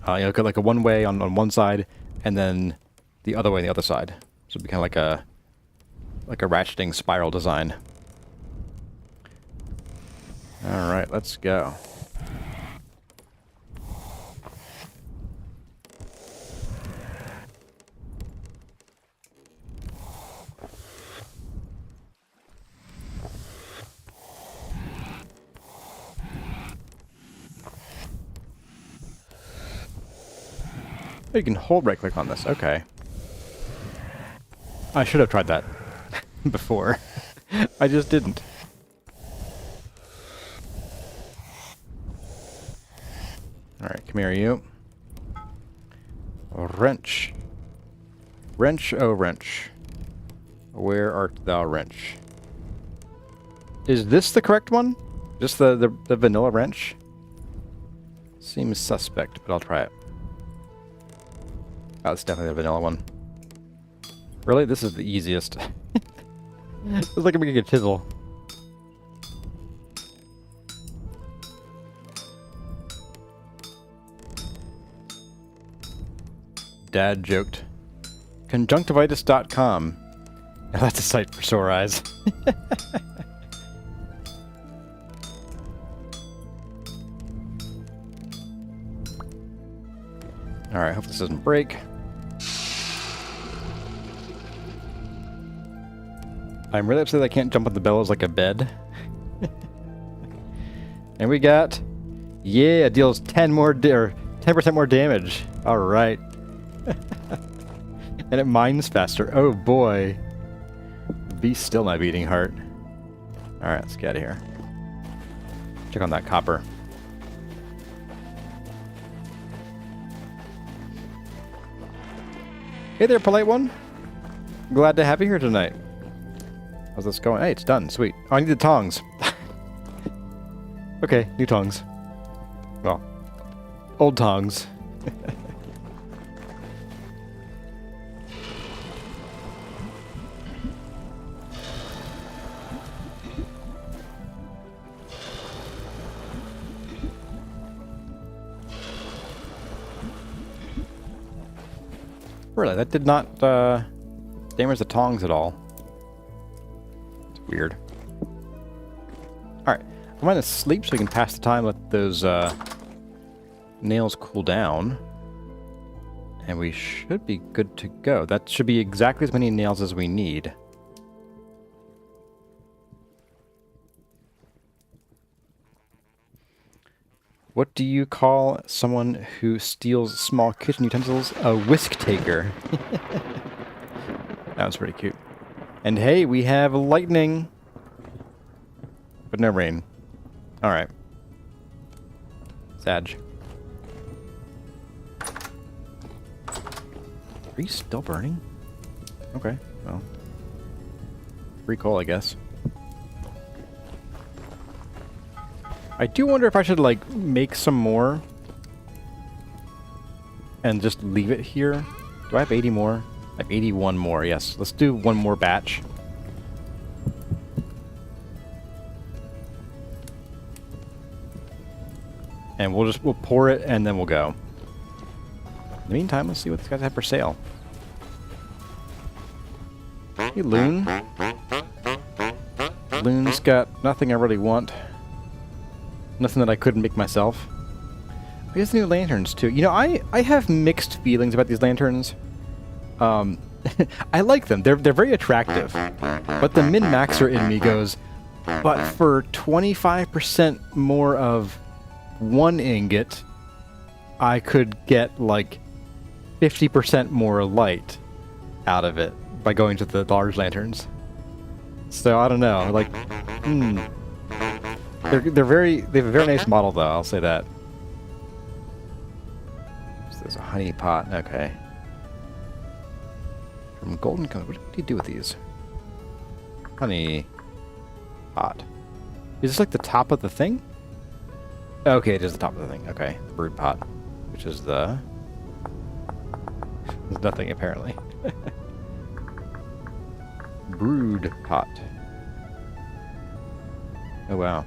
You know, like a one way on one side, and then the other way on the other side. So it'd be kind of like a ratcheting spiral design. All right, let's go. You can hold right click on this. Okay. I should have tried that before. I just didn't. Alright, come here, you. Wrench. Wrench, oh wrench. Where art thou, wrench? Is this the correct one? Just the vanilla wrench? Seems suspect, but I'll try it. Oh, it's definitely the vanilla one. Really? This is the easiest. It's like making a chisel. Dad joked. Conjunctivitis.com. Now that's a site for sore eyes. Alright, hope this doesn't break. I'm really upset I can't jump on the bellows like a bed. And we got... Yeah, deals 10% more damage. Alright. And it mines faster. Oh boy. Be still, my beating heart. Alright, let's get out of here. Check on that copper. Hey there, polite one. Glad to have you here tonight. How's this going? Hey, it's done. Sweet. Oh, I need the tongs. Okay, new tongs. Well, old tongs. Really, that did not damage the tongs at all. It's weird. Alright, I'm going to sleep so we can pass the time, let those nails cool down. And we should be good to go. That should be exactly as many nails as we need. What do you call someone who steals small kitchen utensils? A whisk taker. That was pretty cute. And hey, we have lightning. But no rain. Alright. Sag. Are you still burning? Okay, well. Free coal, I guess. I do wonder if I should, like, make some more and just leave it here. Do I have 80 more? I have 81 more, yes. Let's do one more batch. And we'll pour it and then we'll go. In the meantime, let's see what these guys have for sale. Hey, Loon. Loon's got nothing I really want. Nothing that I couldn't make myself. I guess new lanterns, too. You know, I have mixed feelings about these lanterns. I like them. They're very attractive. But the min-maxer in me goes, but for 25% more of one ingot, I could get, like, 50% more light out of it by going to the large lanterns. So, I don't know. Like, They have a very nice model, though, I'll say that. So there's a honey pot, okay. From golden color, what do you do with these? Honey pot. Is this like the top of the thing? Okay, it is the top of the thing, okay. The brood pot, which is the... There's nothing, apparently. Brood pot. Oh, wow.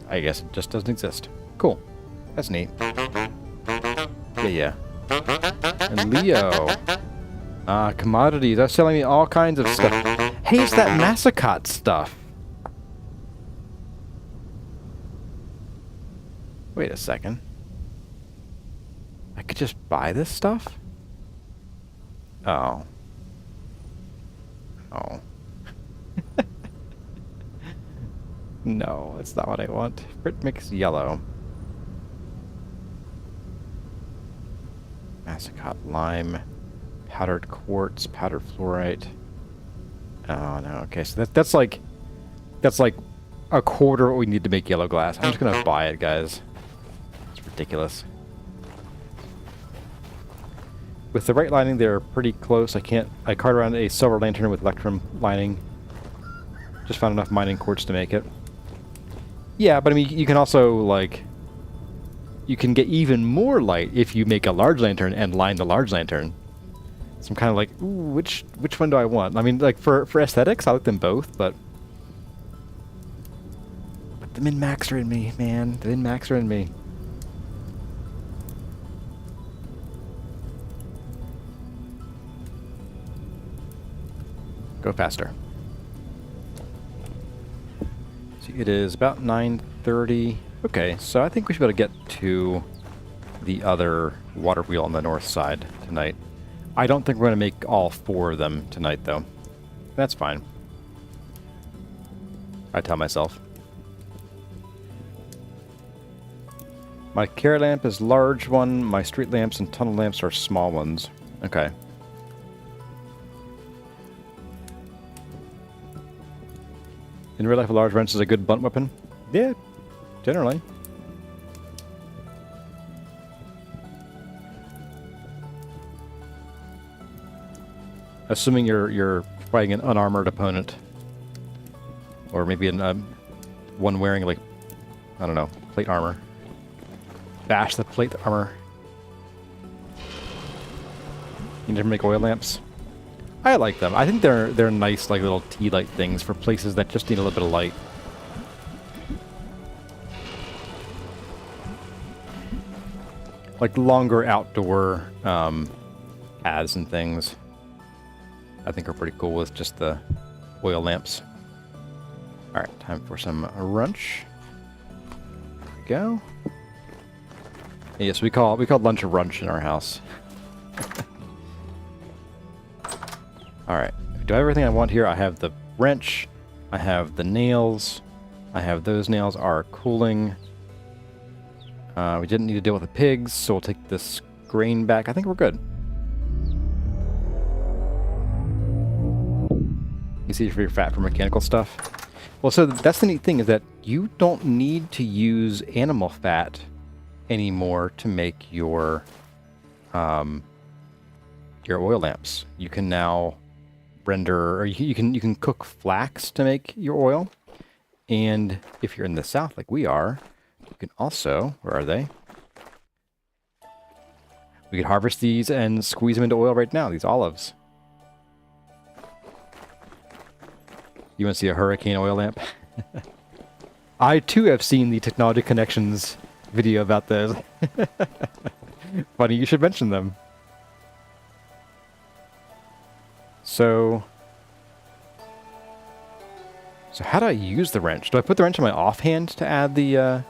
I guess it just doesn't exist. Cool. That's neat. Yeah. And Leo. Commodities. They're selling me all kinds of stuff. Hey, it's that massacot stuff. Wait a second. I could just buy this stuff? Oh. Oh. No, it's not what I want. Brit mix yellow. Massacot lime. Powdered quartz. Powdered fluorite. Oh no, okay, so that's like a quarter what we need to make yellow glass. I'm just gonna buy it, guys. It's ridiculous. With the right lining, they're pretty close. I cart around a silver lantern with electrum lining. Just found enough mining quartz to make it. Yeah, but I mean, you can also, like, you can get even more light if you make a large lantern and line the large lantern. So I'm kind of like, ooh, which one do I want? I mean, like, for aesthetics, I like them both, but the min-max are in me, man. The min-max are in me. Go faster. See, it is about 9:30. Okay, so I think we should be able to get to the other water wheel on the north side tonight. I don't think we're going to make all 4 of them tonight, though. That's fine. I tell myself. My carry lamp is large one. My street lamps and tunnel lamps are small ones. Okay. In real life, a large wrench is a good blunt weapon? Yeah, generally. Assuming you're fighting an unarmored opponent. Or maybe one wearing, like, I don't know, plate armor. Bash the plate armor. You never make oil lamps? I like them. I think they're nice, like, little tea light things for places that just need a little bit of light. Like longer outdoor paths and things. I think are pretty cool with just the oil lamps. Alright, time for some lunch. There we go. Yes, we call lunch a brunch in our house. Alright. Do I have everything I want here? I have the wrench. I have the nails. I have those nails are cooling. We didn't need to deal with the pigs, so we'll take this grain back. I think we're good. You see your fat for mechanical stuff? Well, so that's the neat thing is that you don't need to use animal fat anymore to make your oil lamps. You can now render, or you can cook flax to make your oil. And if you're in the south like we are, you can also, where are they? We can harvest these and squeeze them into oil right now, these olives. You want to see a hurricane oil lamp? I too have seen the Technology Connections video about those. Funny you should mention them. So how do I use the wrench? Do I put the wrench in my offhand to add the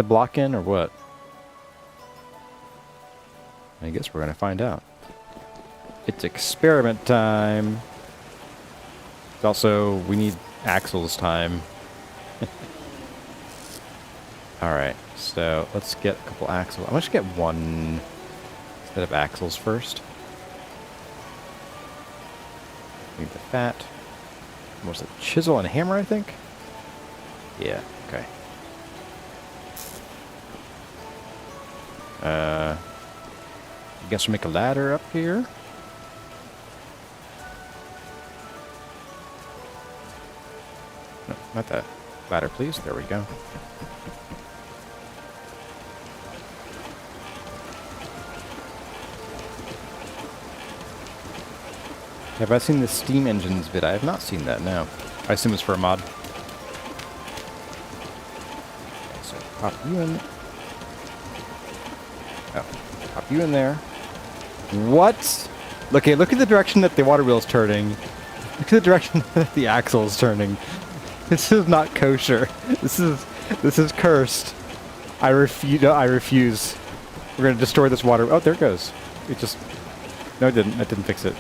block in, or what? I guess we're gonna find out. It's experiment time. Also, we need axles time. Alright, so let's get a couple axles. I'm gonna just get one set of axles first. Need the fat. What's it? Chisel and hammer, I think? Yeah, okay. I guess we'll make a ladder up here. No, not that. Ladder, please. There we go. Have I seen the steam engines vid? I have not seen that, no. I assume it's for a mod. So pop you in. Oh, pop you in there. What? Okay, look at the direction that the water wheel's turning. Look at the direction that the axle's turning. This is not kosher. This is cursed. I refuse. No, I refuse. We're gonna destroy this water. Oh, there it goes. It just. No, it didn't. That didn't fix it.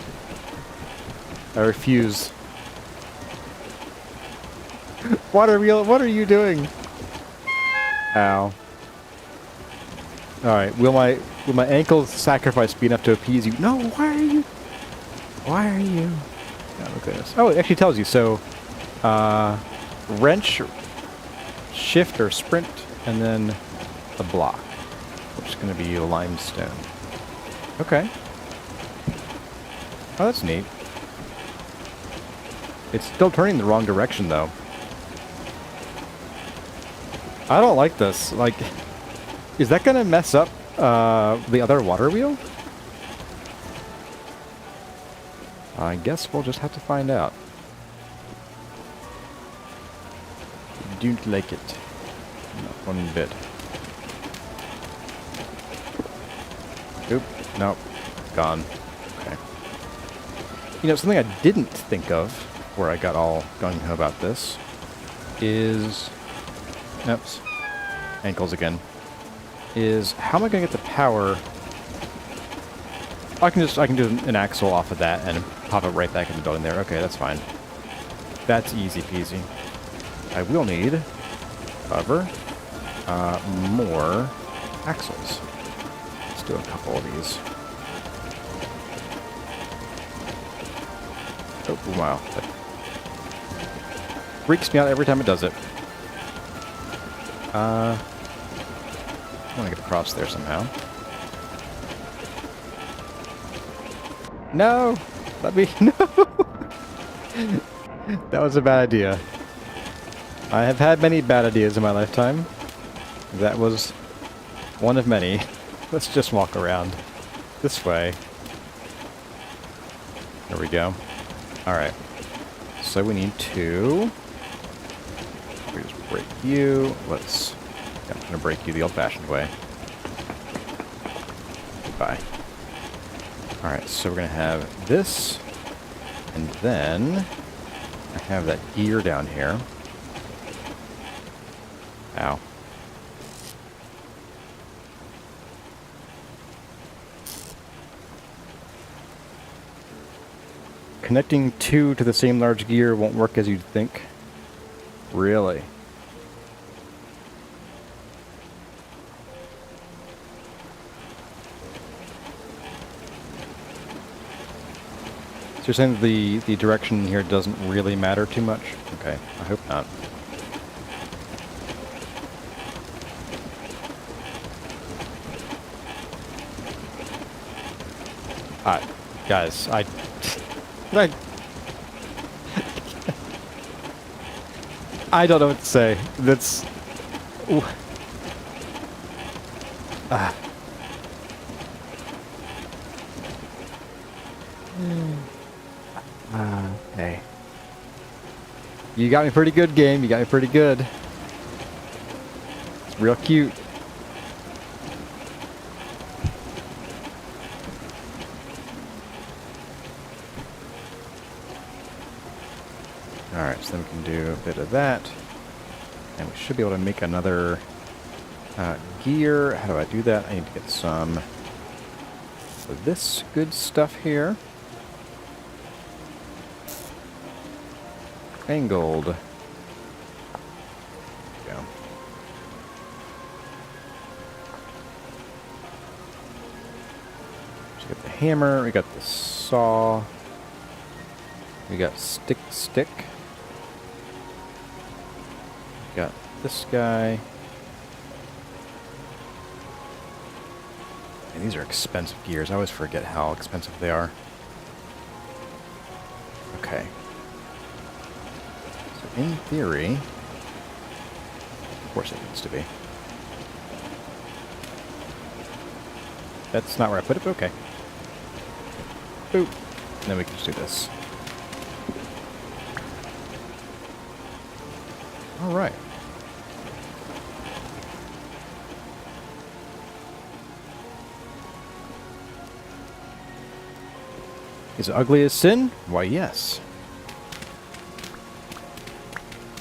I refuse. Water wheel, what are you doing? Ow. Alright, will my ankles sacrifice be enough to appease you? No, why are you? Why are you? Oh, look at this. Oh, it actually tells you. So, wrench, shift or sprint, and then the block, which is going to be limestone. Okay. Oh, that's neat. It's still turning the wrong direction, though. I don't like this. Like, is that gonna mess up the other water wheel? I guess we'll just have to find out. Don't like it. Not one bit. Oop. Nope. Gone. Okay. You know, something I didn't think of, where I got all gung-ho about this, is... Oops. Ankles again. Is how am I gonna get the power? I can do an axle off of that and pop it right back in the building there. Okay, that's fine. That's easy peasy. I will need, however, more axles. Let's do a couple of these. Oh wow, that freaks me out every time it does it. I want to get across there somehow. No! Let me... No! That was a bad idea. I have had many bad ideas in my lifetime. That was one of many. Let's just walk around this way. There we go. Alright. So we need to... We just break you. Let's... Yeah, I'm gonna break you the old-fashioned way. Goodbye. Alright, so we're gonna have this, and then I have that gear down here. Ow. Connecting two to the same large gear won't work as you'd think. Really? So you're saying the direction here doesn't really matter too much? Okay, I hope not. Guys, I don't know what to say. That's... Ooh. Okay. You got me pretty good, game. You got me pretty good. It's real cute. Alright, so then we can do a bit of that. And we should be able to make another gear. How do I do that? I need to get some of this good stuff here. Angled. There we go. So we got the hammer, we got the saw, we got stick. We got this guy. And these are expensive gears. I always forget how expensive they are. Okay. In theory, of course it needs to be. That's not where I put it, but okay. Boop. And then we can just do this. All right. Is it ugly as sin? Why, yes.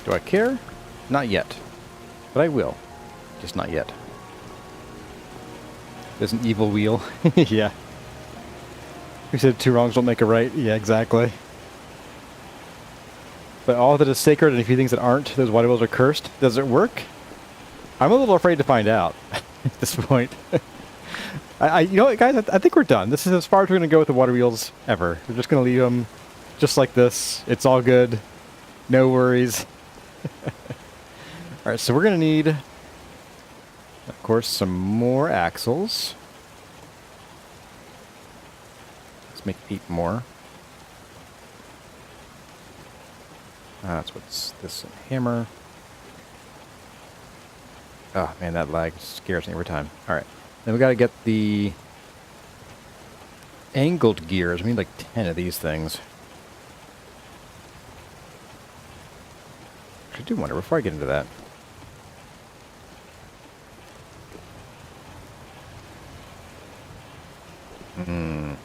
Do I care? Not yet. But I will. Just not yet. There's an evil wheel. Yeah. Who said two wrongs don't make a right? Yeah, exactly. But all that is sacred and a few things that aren't, those water wheels are cursed. Does it work? I'm a little afraid to find out at this point. You know what, guys? I think we're done. This is as far as we're going to go with the water wheels ever. We're just going to leave them just like this. It's all good. No worries. Alright, so we're going to need, of course, some more axles. Let's make 8 more. That's what's this hammer. Oh, man, that lag scares me every time. Alright. Then we got to get the angled gears. We need like 10 of these things. I do wonder, before I get into that. I'm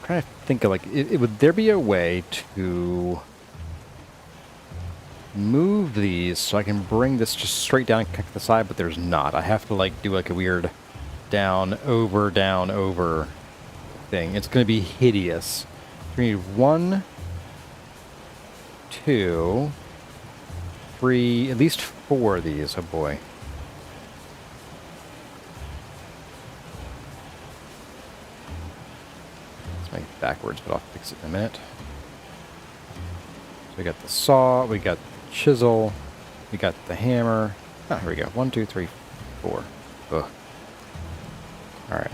trying to think of like, would there be a way to move these so I can bring this just straight down and connect to the side, but there's not. I have to like do like a weird down, over thing. It's going to be hideous. We need 1, 2, 3, at least 4 of these. Oh boy. Let's make it backwards, but I'll fix it in a minute. So we got the saw, we got the chisel, we got the hammer. Ah, here we go. 1, 2, 3, 4. Ugh. Alright.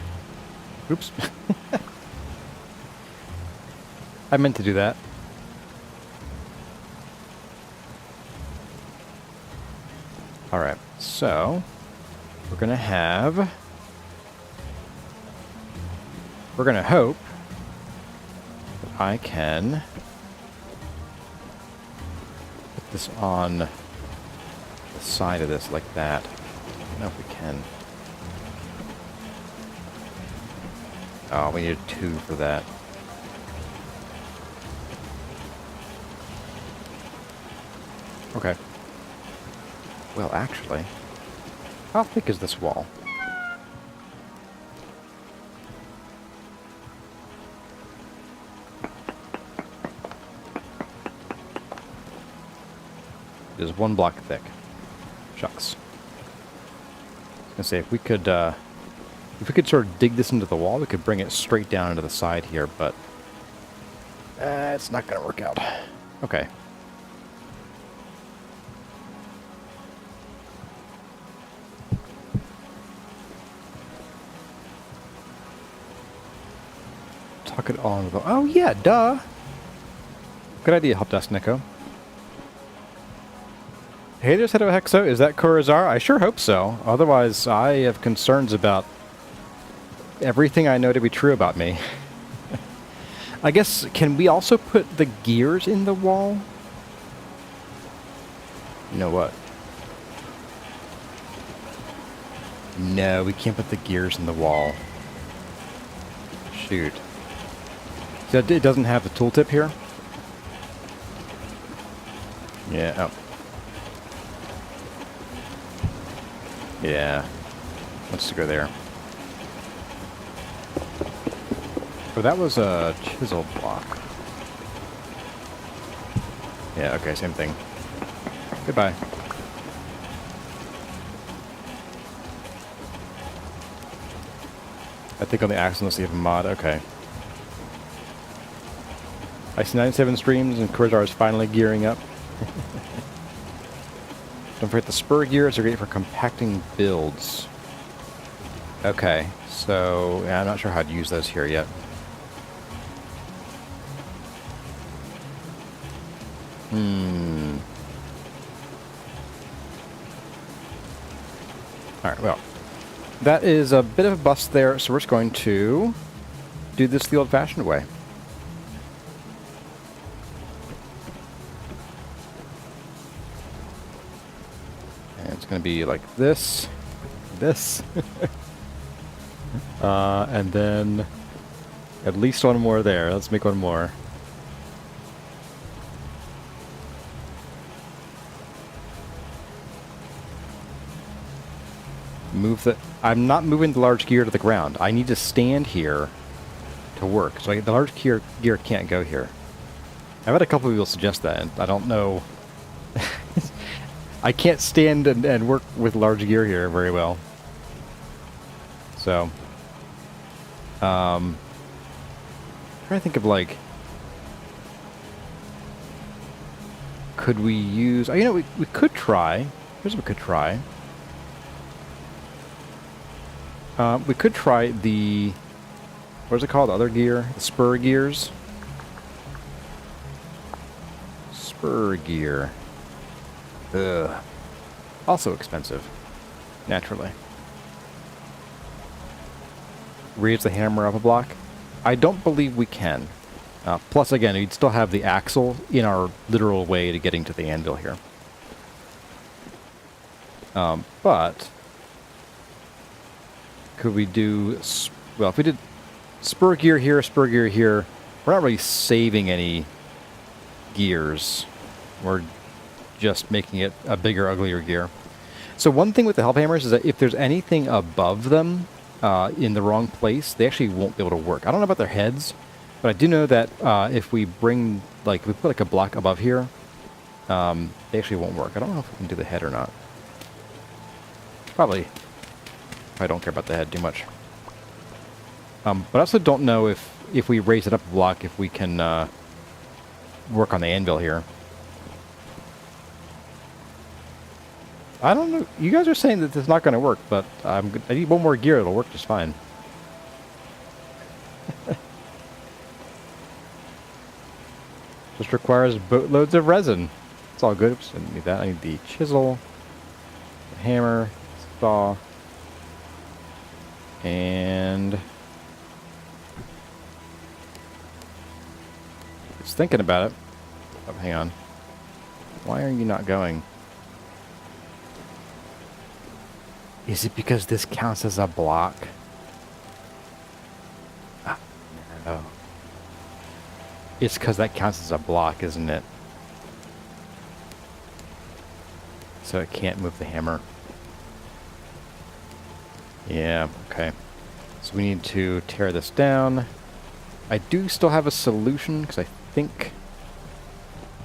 Oops. I meant to do that. Alright, so we're gonna hope that I can put this on the side of this like that. I don't know if we can. Oh, we need 2 for that. Okay. Well, actually, how thick is this wall? It is 1 block thick. Shucks. I was gonna say if we could sort of dig this into the wall, we could bring it straight down into the side here, but it's not gonna work out. Okay. Tuck it on the... Oh, yeah, duh! Good idea, Hopdesk Nico. Hey there, Seto Hexo. Is that Corazar? I sure hope so. Otherwise, I have concerns about everything I know to be true about me. I guess, can we also put the gears in the wall? You know what? No, we can't put the gears in the wall. Shoot. So it doesn't have the tooltip here? Yeah, oh. Yeah. Let's go there. Oh, that was a chisel block. Yeah, okay, same thing. Goodbye. I think on the axle, unless you have a mod, okay. I see 97 streams and Corazar is finally gearing up. Don't forget the spur gears are great for compacting builds. Okay, so yeah, I'm not sure how to use those here yet. Alright, well, That is a bit of a bust there, so we're just going to do this the old-fashioned way. And it's going to be like this, and then at least one more there. Let's make one more. Move the... I'm not moving the large gear to the ground. I need to stand here to work. So the large gear can't go here. I've had a couple of people suggest that, and I don't know. I can't stand and work with large gear here very well. So, trying to think of like, could we use? Oh, you know, we could try. Here's what we could try. We could try the, what is it called? The other gear, the spur gears. Spur gear. Ugh. Also expensive, naturally. Raise the hammer up a block. I don't believe we can. Plus, again, we'd still have the axle in our literal way to getting to the anvil here. But could we do... Well, if we did spur gear here, we're not really saving any gears. We're just making it a bigger, uglier gear. So one thing with the help hammers is that if there's anything above them in the wrong place, they actually won't be able to work. I don't know about their heads, but I do know that if we bring, like, if we put like a block above here, they actually won't work. I don't know if we can do the head or not. Probably. I don't care about the head too much. But I also don't know if we raise it up a block, if we can work on the anvil here. I don't know. You guys are saying that it's not going to work, but I need one more gear. It'll work just fine. Just requires boatloads of resin. It's all good. Oops, I didn't need that. I need the chisel, the hammer, saw, and... Just thinking about it. Oh, hang on. Why are you not going? Is it because this counts as a block? Ah, no. It's because that counts as a block, isn't it? So it can't move the hammer. Yeah, okay. So we need to tear this down. I do still have a solution, because I think...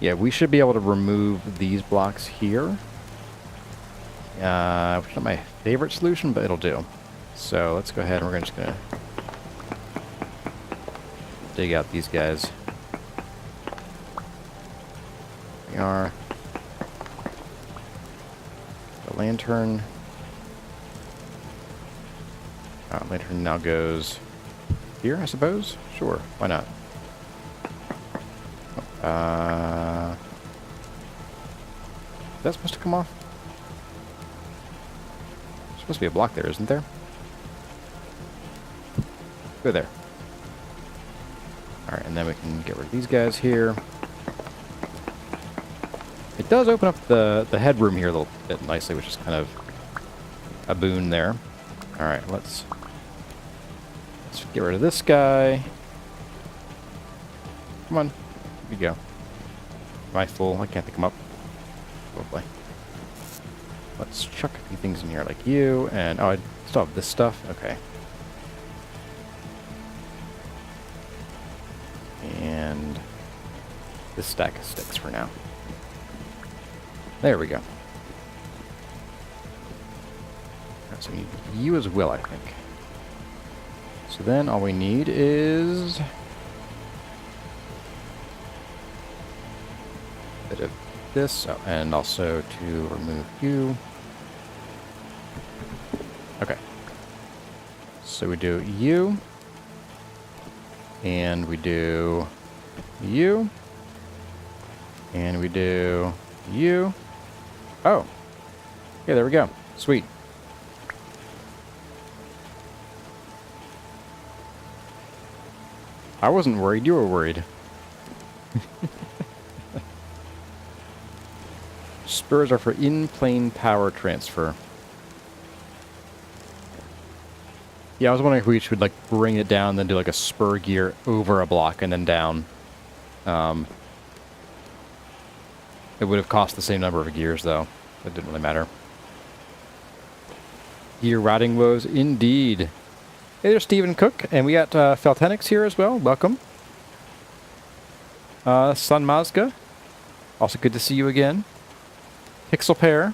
Yeah, we should be able to remove these blocks here. Which is not my favorite solution, but it'll do. So let's go ahead and we're just going to dig out these guys. There we are. The lantern. Lantern now goes here, I suppose? Sure, why not? Is that supposed to come off? There's supposed to be a block there, isn't there? Go there. Alright, and then we can get rid of these guys here. It does open up the headroom here a little bit nicely, which is kind of a boon there. Alright, let's get rid of this guy. Come on. Here we go. Am I full? I can't pick him up. Probably. Let's chuck a few things in here like you, and... Oh, I still have this stuff? Okay. And... this stack of sticks for now. There we go. Alright, so we need you as well, I think. So then all we need is... a bit of this, oh, and also to remove you. Okay. So we do you, and we do you, and we do you. Oh. Yeah, there we go. Sweet. I wasn't worried, you were worried. Spurs are for in-plane power transfer. Yeah, I was wondering if we should like bring it down, then do like a spur gear over a block and then down. It would have cost the same number of gears though. It didn't really matter. Gear routing woes, indeed. Hey there's Stephen Cook, and we got Feltenix here as well. Welcome. Sun Mazga. Also good to see you again. Pixel Pair.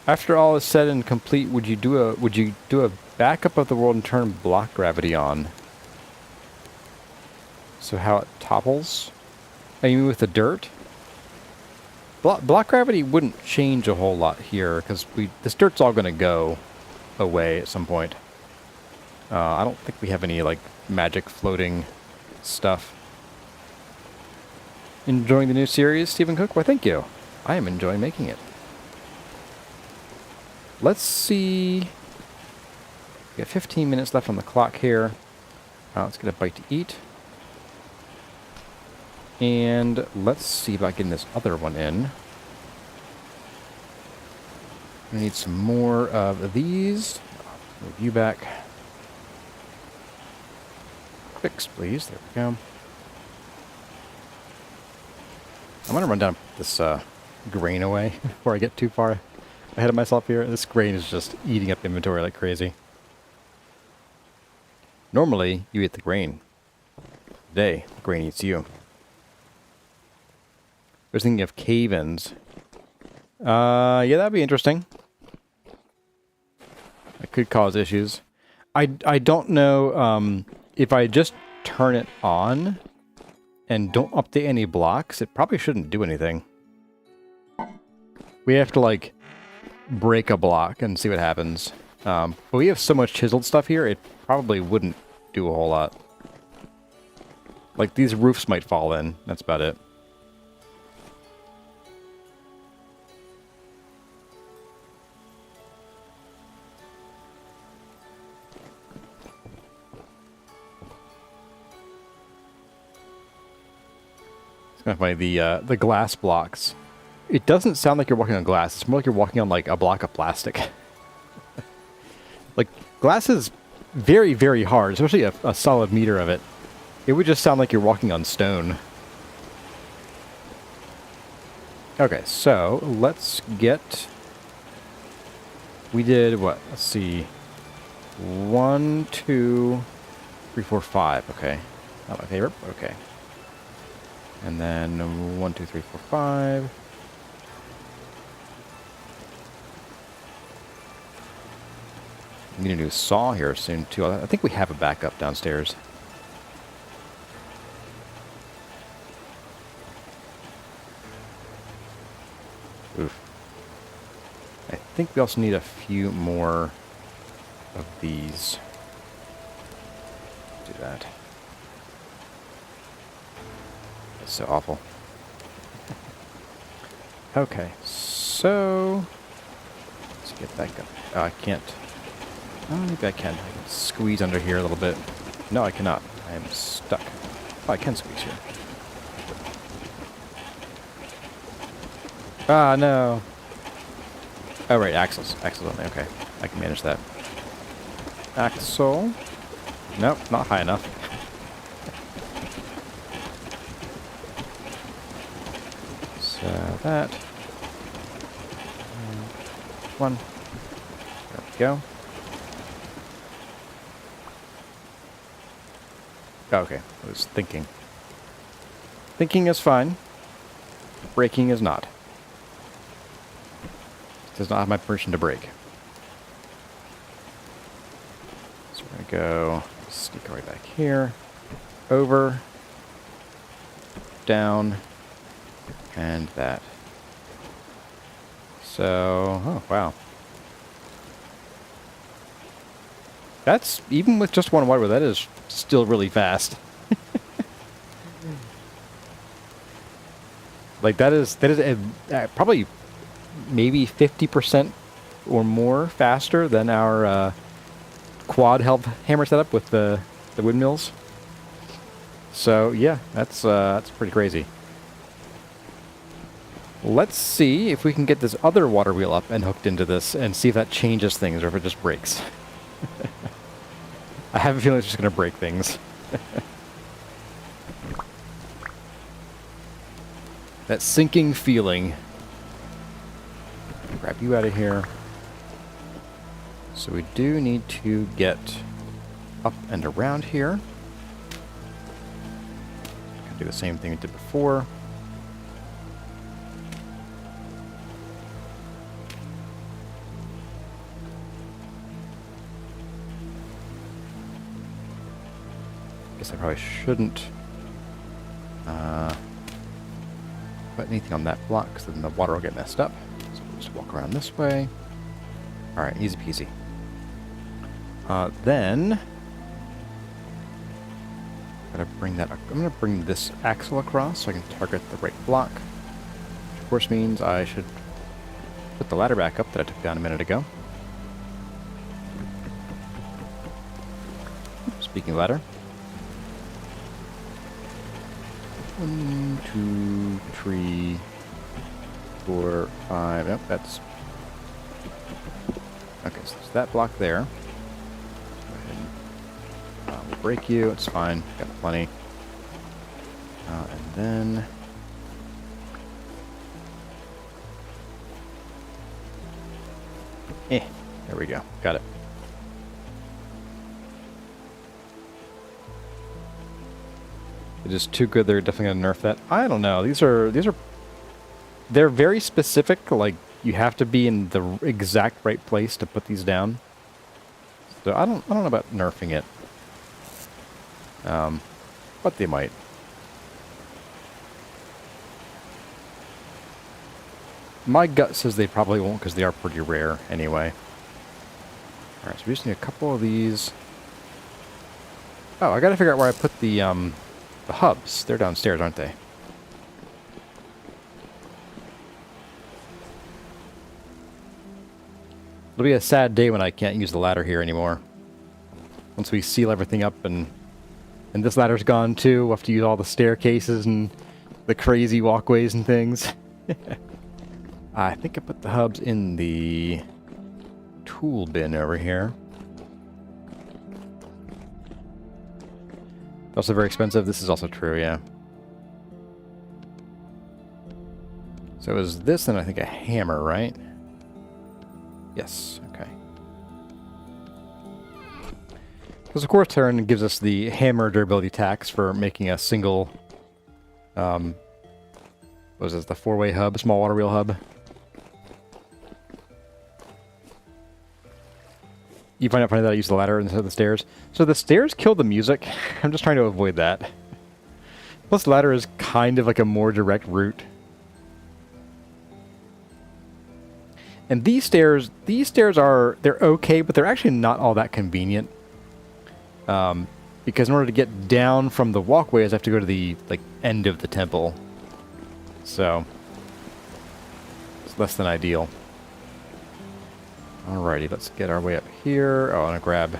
After all is said and complete, would you do a backup of the world and turn block gravity on? So how it topples? Oh, you mean with the dirt? Block gravity wouldn't change a whole lot here because this dirt's all going to go away at some point. I don't think we have any like magic floating stuff. Enjoying the new series, Stephen Cook? Why, thank you. I am enjoying making it. Let's see. We got 15 minutes left on the clock here. Let's get a bite to eat. And let's see about getting this other one in. We need some more of these. Move you back. Fix, please. There we go. I'm going to run down this grain away before I get too far ahead of myself here. This grain is just eating up inventory like crazy. Normally, you eat the grain. Today, the grain eats you. I was thinking of cave-ins. Yeah, that'd be interesting. It could cause issues. I don't know if I just turn it on and don't update any blocks, it probably shouldn't do anything. We have to, like, break a block and see what happens. But we have so much chiseled stuff here, it probably wouldn't do a whole lot. Like, these roofs might fall in. That's about it. It's kind of funny, the glass blocks. It doesn't sound like you're walking on glass. It's more like you're walking on, like, a block of plastic. Like, glass is very, very hard, especially a solid meter of it. It would just sound like you're walking on stone. Okay, so let's get... We did what? Let's see. 1, 2, 3, 4, 5. Okay. Not my favorite. Okay. And then 1, 2, 3, 4, 5. We need a new saw here soon, too. I think we have a backup downstairs. Oof. I think we also need a few more of these. Do that. That's so awful. Okay, so... Let's get back up. Oh, I can't... Oh, maybe I can. I can squeeze under here a little bit. No, I cannot. I am stuck. Oh, I can squeeze here. Ah, no. Oh, right, axles. Axles only. Okay, I can manage that. Axle. Nope, not high enough. So that. One. There we go. Okay, I was thinking. Thinking is fine. Braking is not. It does not have my permission to brake. So we're going to go sneak our way back here. Over. Down. And that. So, oh, wow. That's, even with just one wide, that is still really fast. Like, that is probably maybe 50% or more faster than our quad hammer setup with the windmills. So yeah, that's pretty crazy. Let's see if we can get this other water wheel up and hooked into this and see if that changes things or if it just breaks. I have a feeling it's just going to break things. That sinking feeling. Grab you out of here. So we do need to get up and around here. Do the same thing we did before. Guess I probably shouldn't put anything on that block because then the water will get messed up. So we'll just walk around this way. Alright, easy peasy. Then gotta bring that. I'm gonna bring this axle across so I can target the right block. Which of course means I should put the ladder back up that I took down a minute ago. Speaking of ladder. 1, 2, 3, 4, 5. Nope, that's okay. So there's that block there. We'll break you. It's fine. Got plenty. And then there we go. Got it. It is too good. They're definitely gonna nerf that. I don't know. They're very specific. Like you have to be in the exact right place to put these down. So I don't know about nerfing it. But they might. My gut says they probably won't because they are pretty rare anyway. Alright, so we just need a couple of these. Oh, I gotta figure out where I put the hubs. They're downstairs, aren't they? It'll be a sad day when I can't use the ladder here anymore. Once we seal everything up and this ladder's gone too, we'll have to use all the staircases and the crazy walkways and things. I think I put the hubs in the tool bin over here. Also very expensive. This is also true, yeah. So it was this and I think a hammer, right? Yes, okay. Because of course Terran gives us the hammer durability tax for making a single, what was this, the 4-way hub, small water wheel hub. You find out funny that I use the ladder instead of the stairs. So the stairs kill the music. I'm just trying to avoid that. Plus the ladder is kind of like a more direct route. And these stairs are, they're okay, but they're actually not all that convenient. Because in order to get down from the walkways, I have to go to the end of the temple. So it's less than ideal. Alrighty, let's get our way up here. Oh, I'm gonna grab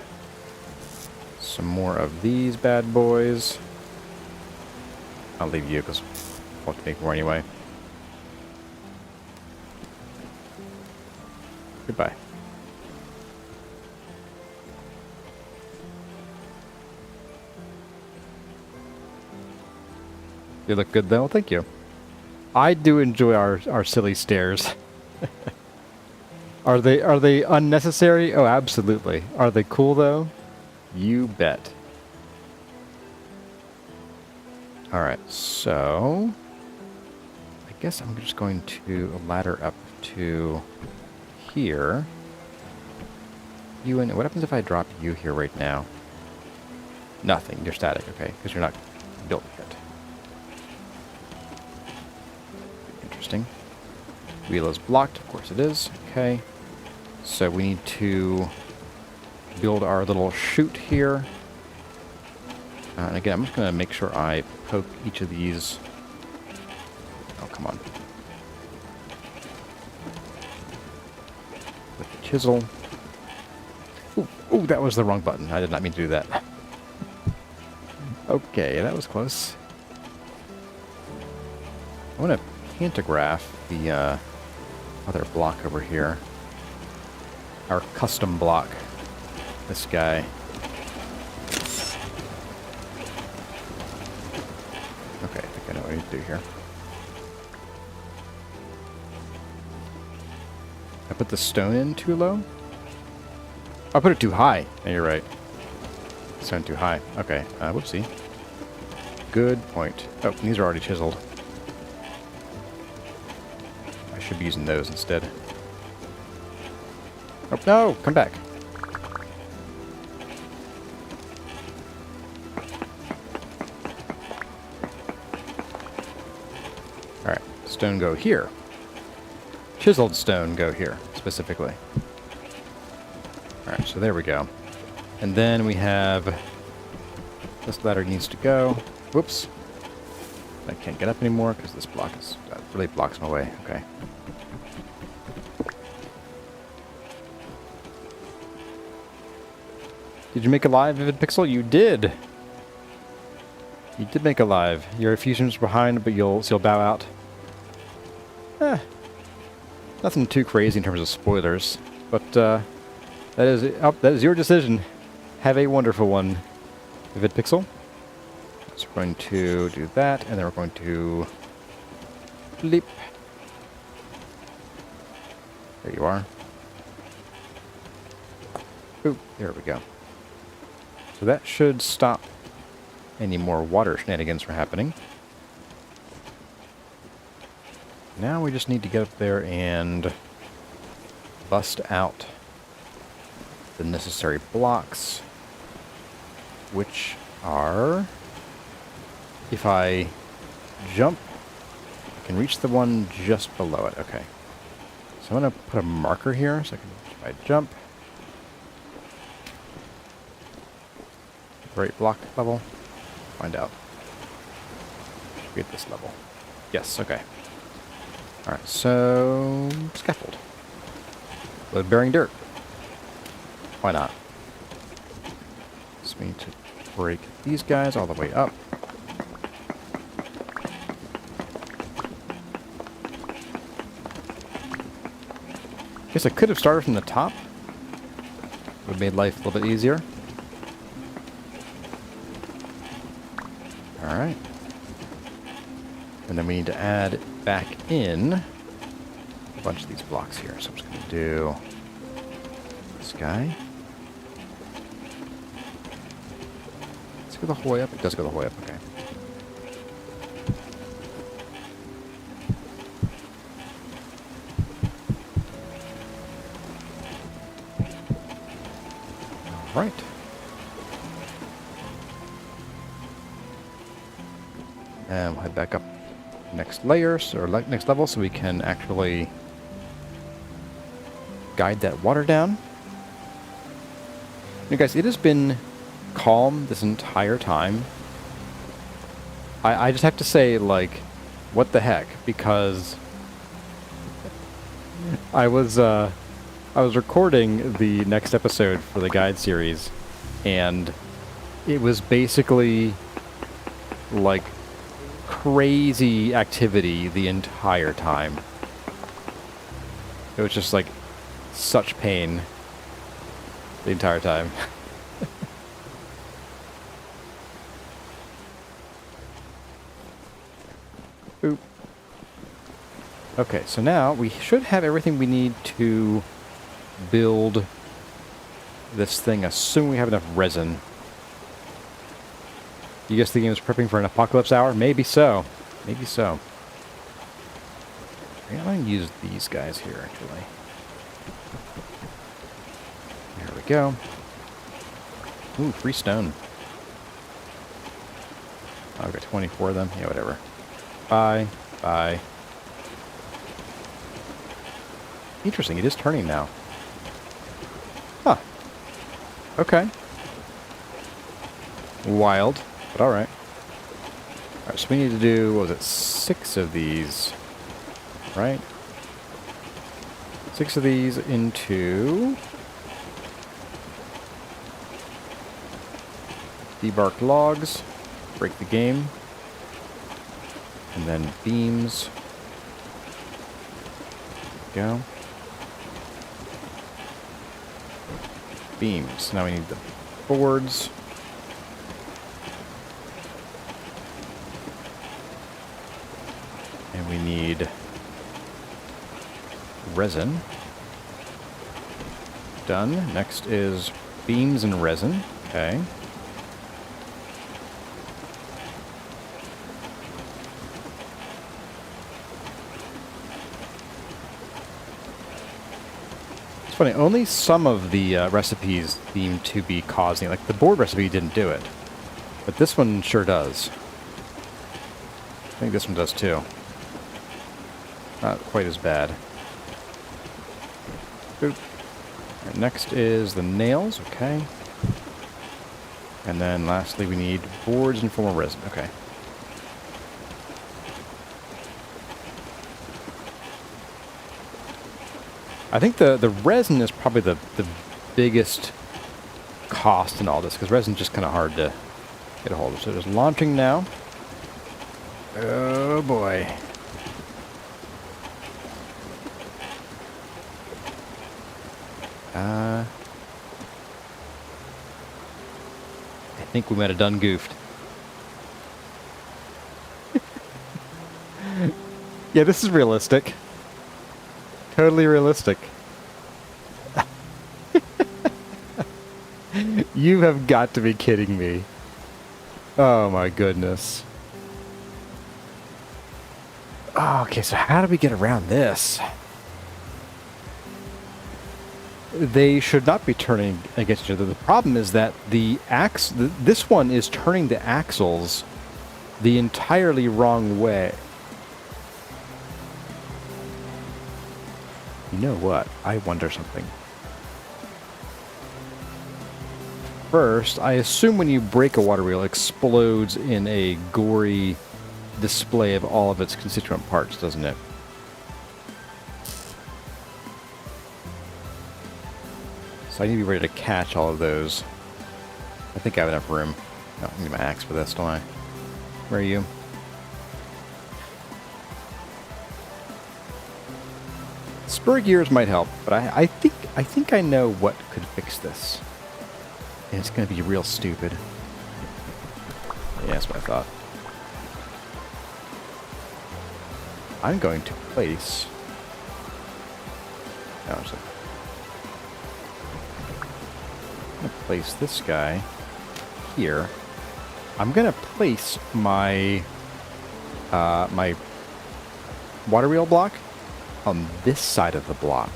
some more of these bad boys. I'll leave you because I'll have to make more anyway. Goodbye. They look good though, thank you. I do enjoy our silly stairs. Are they unnecessary? Oh, absolutely. Are they cool though? You bet. Alright, so I guess I'm just going to ladder up to here. You and what happens if I drop you here right now? Nothing. You're static, okay, because you're not built yet. Interesting. Wheel is blocked, of course it is. Okay. So we need to build our little chute here. And again, I'm just going to make sure I poke each of these. Oh, come on. With the chisel. Ooh, Oh, that was the wrong button. I did not mean to do that. Okay, that was close. I want to pantograph the other block over here. Our custom block. This guy. Okay, I think I know what I need to do here. I put the stone in too low? I put it too high. Yeah, you're right. Stone too high. Okay, whoopsie. Good point. Oh, these are already chiseled. I should be using those instead. Oh, no! Come back. Alright, stone go here. Chiseled stone go here, specifically. Alright, so there we go. And then we have... this ladder needs to go. Whoops. I can't get up anymore because this block is really blocks my way. Okay. Did you make a live, Vivid Pixel? You did! You did make a live. You're a few streams behind, but you'll bow out. Nothing too crazy in terms of spoilers, but that is your decision. Have a wonderful one, Vivid Pixel. So we're going to do that, and then we're going to flip. There you are. Ooh, there we go. So that should stop any more water shenanigans from happening. Now we just need to get up there and bust out the necessary blocks, which are, if I jump, I can reach the one just below it. Okay. So I'm going to put a marker here, so if I jump, right block level, find out. Should be at this level. Yes, okay. Alright, so scaffold. Load bearing dirt. Why not? So we need to break these guys all the way up. Guess I could have started from the top. Would have made life a little bit easier. Alright. And then we need to add back in a bunch of these blocks here. So I'm just going to do this guy. Let's go the whole way up. It does go the whole way up. Okay. All right. And we'll head back up next layers, or next level, so we can actually guide that water down. You guys, it has been calm this entire time. I just have to say, like, what the heck, because I was recording the next episode for the guide series, and it was basically like crazy activity the entire time. It was just like such pain the entire time. Boop. Okay, so now we should have everything we need to build this thing, assuming we have enough resin. You guess the game is prepping for an apocalypse hour? Maybe so. Maybe so. I'm going to use these guys here, actually. There we go. Ooh, free stone. Oh, I've got 24 of them. Yeah, whatever. Bye. Bye. Interesting, it is turning now. Huh. Okay. Wild. But alright. Alright, so we need to do, what was it, 6 of these, right? 6 of these into Debarked logs. Break the game. And then beams. Go. Beams. Now we need the boards. And we need resin. Done. Next is beams and resin. Okay. It's funny, only some of the recipes seem to be causing, like the board recipe didn't do it, but this one sure does. I think this one does too. Not quite as bad. Boop. Right, next is the nails, okay. And then lastly we need boards and formal resin, okay. I think the resin is probably the biggest cost in all this, because resin's just kind of hard to get a hold of. So it's launching now. Oh boy. I think we might have done goofed. Yeah, this is realistic. Totally realistic. You have got to be kidding me. Oh my goodness. Oh, okay, so how do we get around this? They should not be turning against each other. The problem is that this one is turning the axles the entirely wrong way. You know what? I wonder something. First, I assume when you break a water wheel, it explodes in a gory display of all of its constituent parts, doesn't it? So I need to be ready to catch all of those. I think I have enough room. Oh, I need my axe for this, don't I? Where are you? Spur gears might help, but I think I know what could fix this. And it's going to be real stupid. Yeah, that's what I thought. I'm going to place... No, I'm going to place this guy here. I'm going to place my my water wheel block on this side of the block.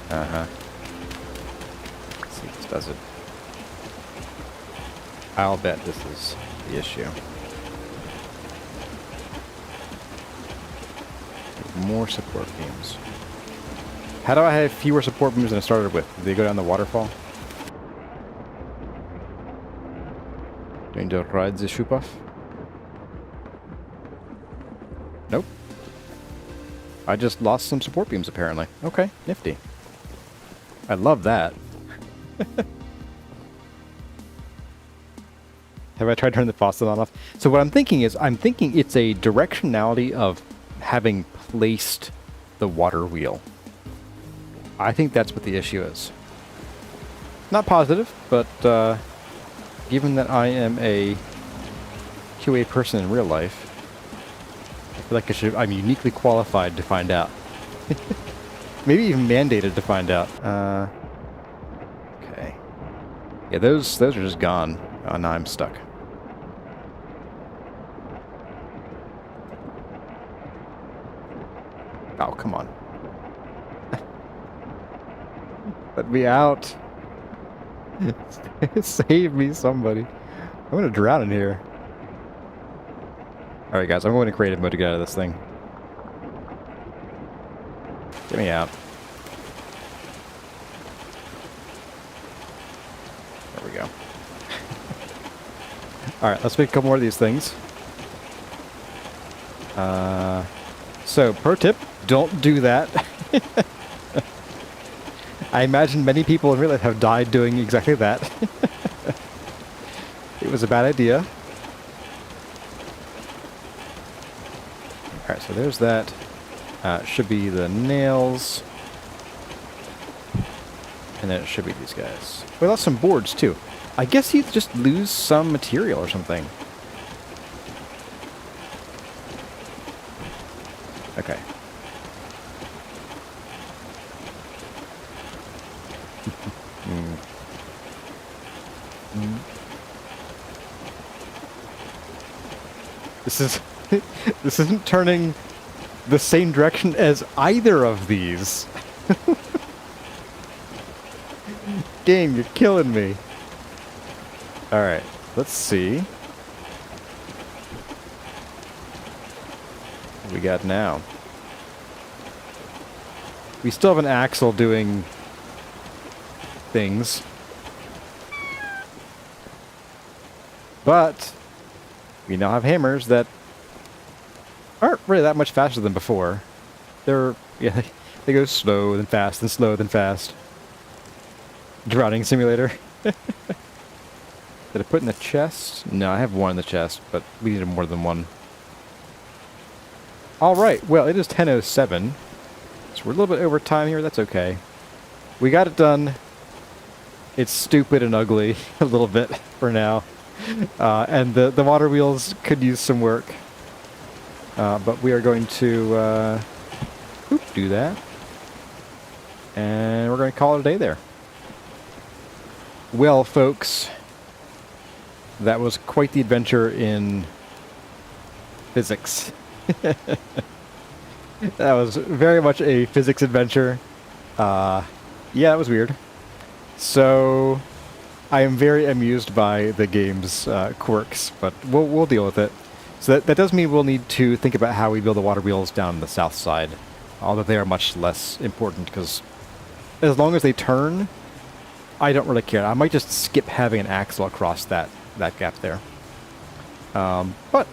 Let's see if this does it. I'll bet this is the issue. More support beams. How do I have fewer support beams than I started with? Did they go down the waterfall? Going to ride the shoop off? Nope. I just lost some support beams apparently. Okay, nifty. I love that. Have I tried turning the faucet on off? So what I'm thinking is, it's a directionality of having placed the water wheel. I think that's what the issue is. Not positive, but given that I am a QA person in real life, I feel like I'm uniquely qualified to find out. Maybe even mandated to find out. Okay. Yeah, those are just gone. Oh, now I'm stuck. Oh, come on. Let me out. Save me, somebody. I'm gonna drown in here. Alright guys, I'm going to creative mode to get out of this thing. Get me out. There we go. Alright, let's make a couple more of these things. So, pro tip, don't do that. I imagine many people in real life have died doing exactly that. It was a bad idea. Alright, so there's that. Should be the nails. And then it should be these guys. We lost some boards, too. I guess you just lose some material or something. Okay. This is... this isn't turning the same direction as either of these. Game, you're killing me. Alright, let's see. What we got now? We still have an axle doing things. But we now have hammers that aren't really that much faster than before. They're, yeah, they go slow then fast, then slow then fast. Drowning simulator. Did I put in the chest? No, I have one in the chest, but we needed more than one. Alright, well, it is 10:07. So we're a little bit over time here, that's okay. We got it done. It's stupid and ugly a little bit for now. And the water wheels could use some work. But we are going to do that. And we're going to call it a day there. Well, folks, that was quite the adventure in physics. That was very much a physics adventure. Yeah, that was weird. So, I am very amused by the game's quirks, but we'll deal with it. So that does mean we'll need to think about how we build the water wheels down the south side, although they are much less important, because as long as they turn, I don't really care. I might just skip having an axle across that gap there. But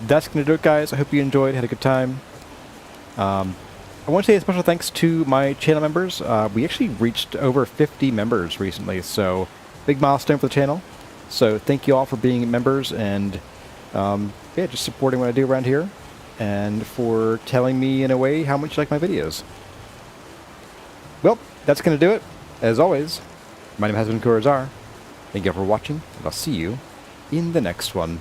that's going to do it, guys. I hope you enjoyed, had a good time. I want to say a special thanks to my channel members. We actually reached over 50 members recently, so big milestone for the channel. So thank you all for being members and yeah, just supporting what I do around here, and for telling me in a way how much you like my videos. Well, that's going to do it. As always, my name has been CarryOn. Thank you all for watching, and I'll see you in the next one.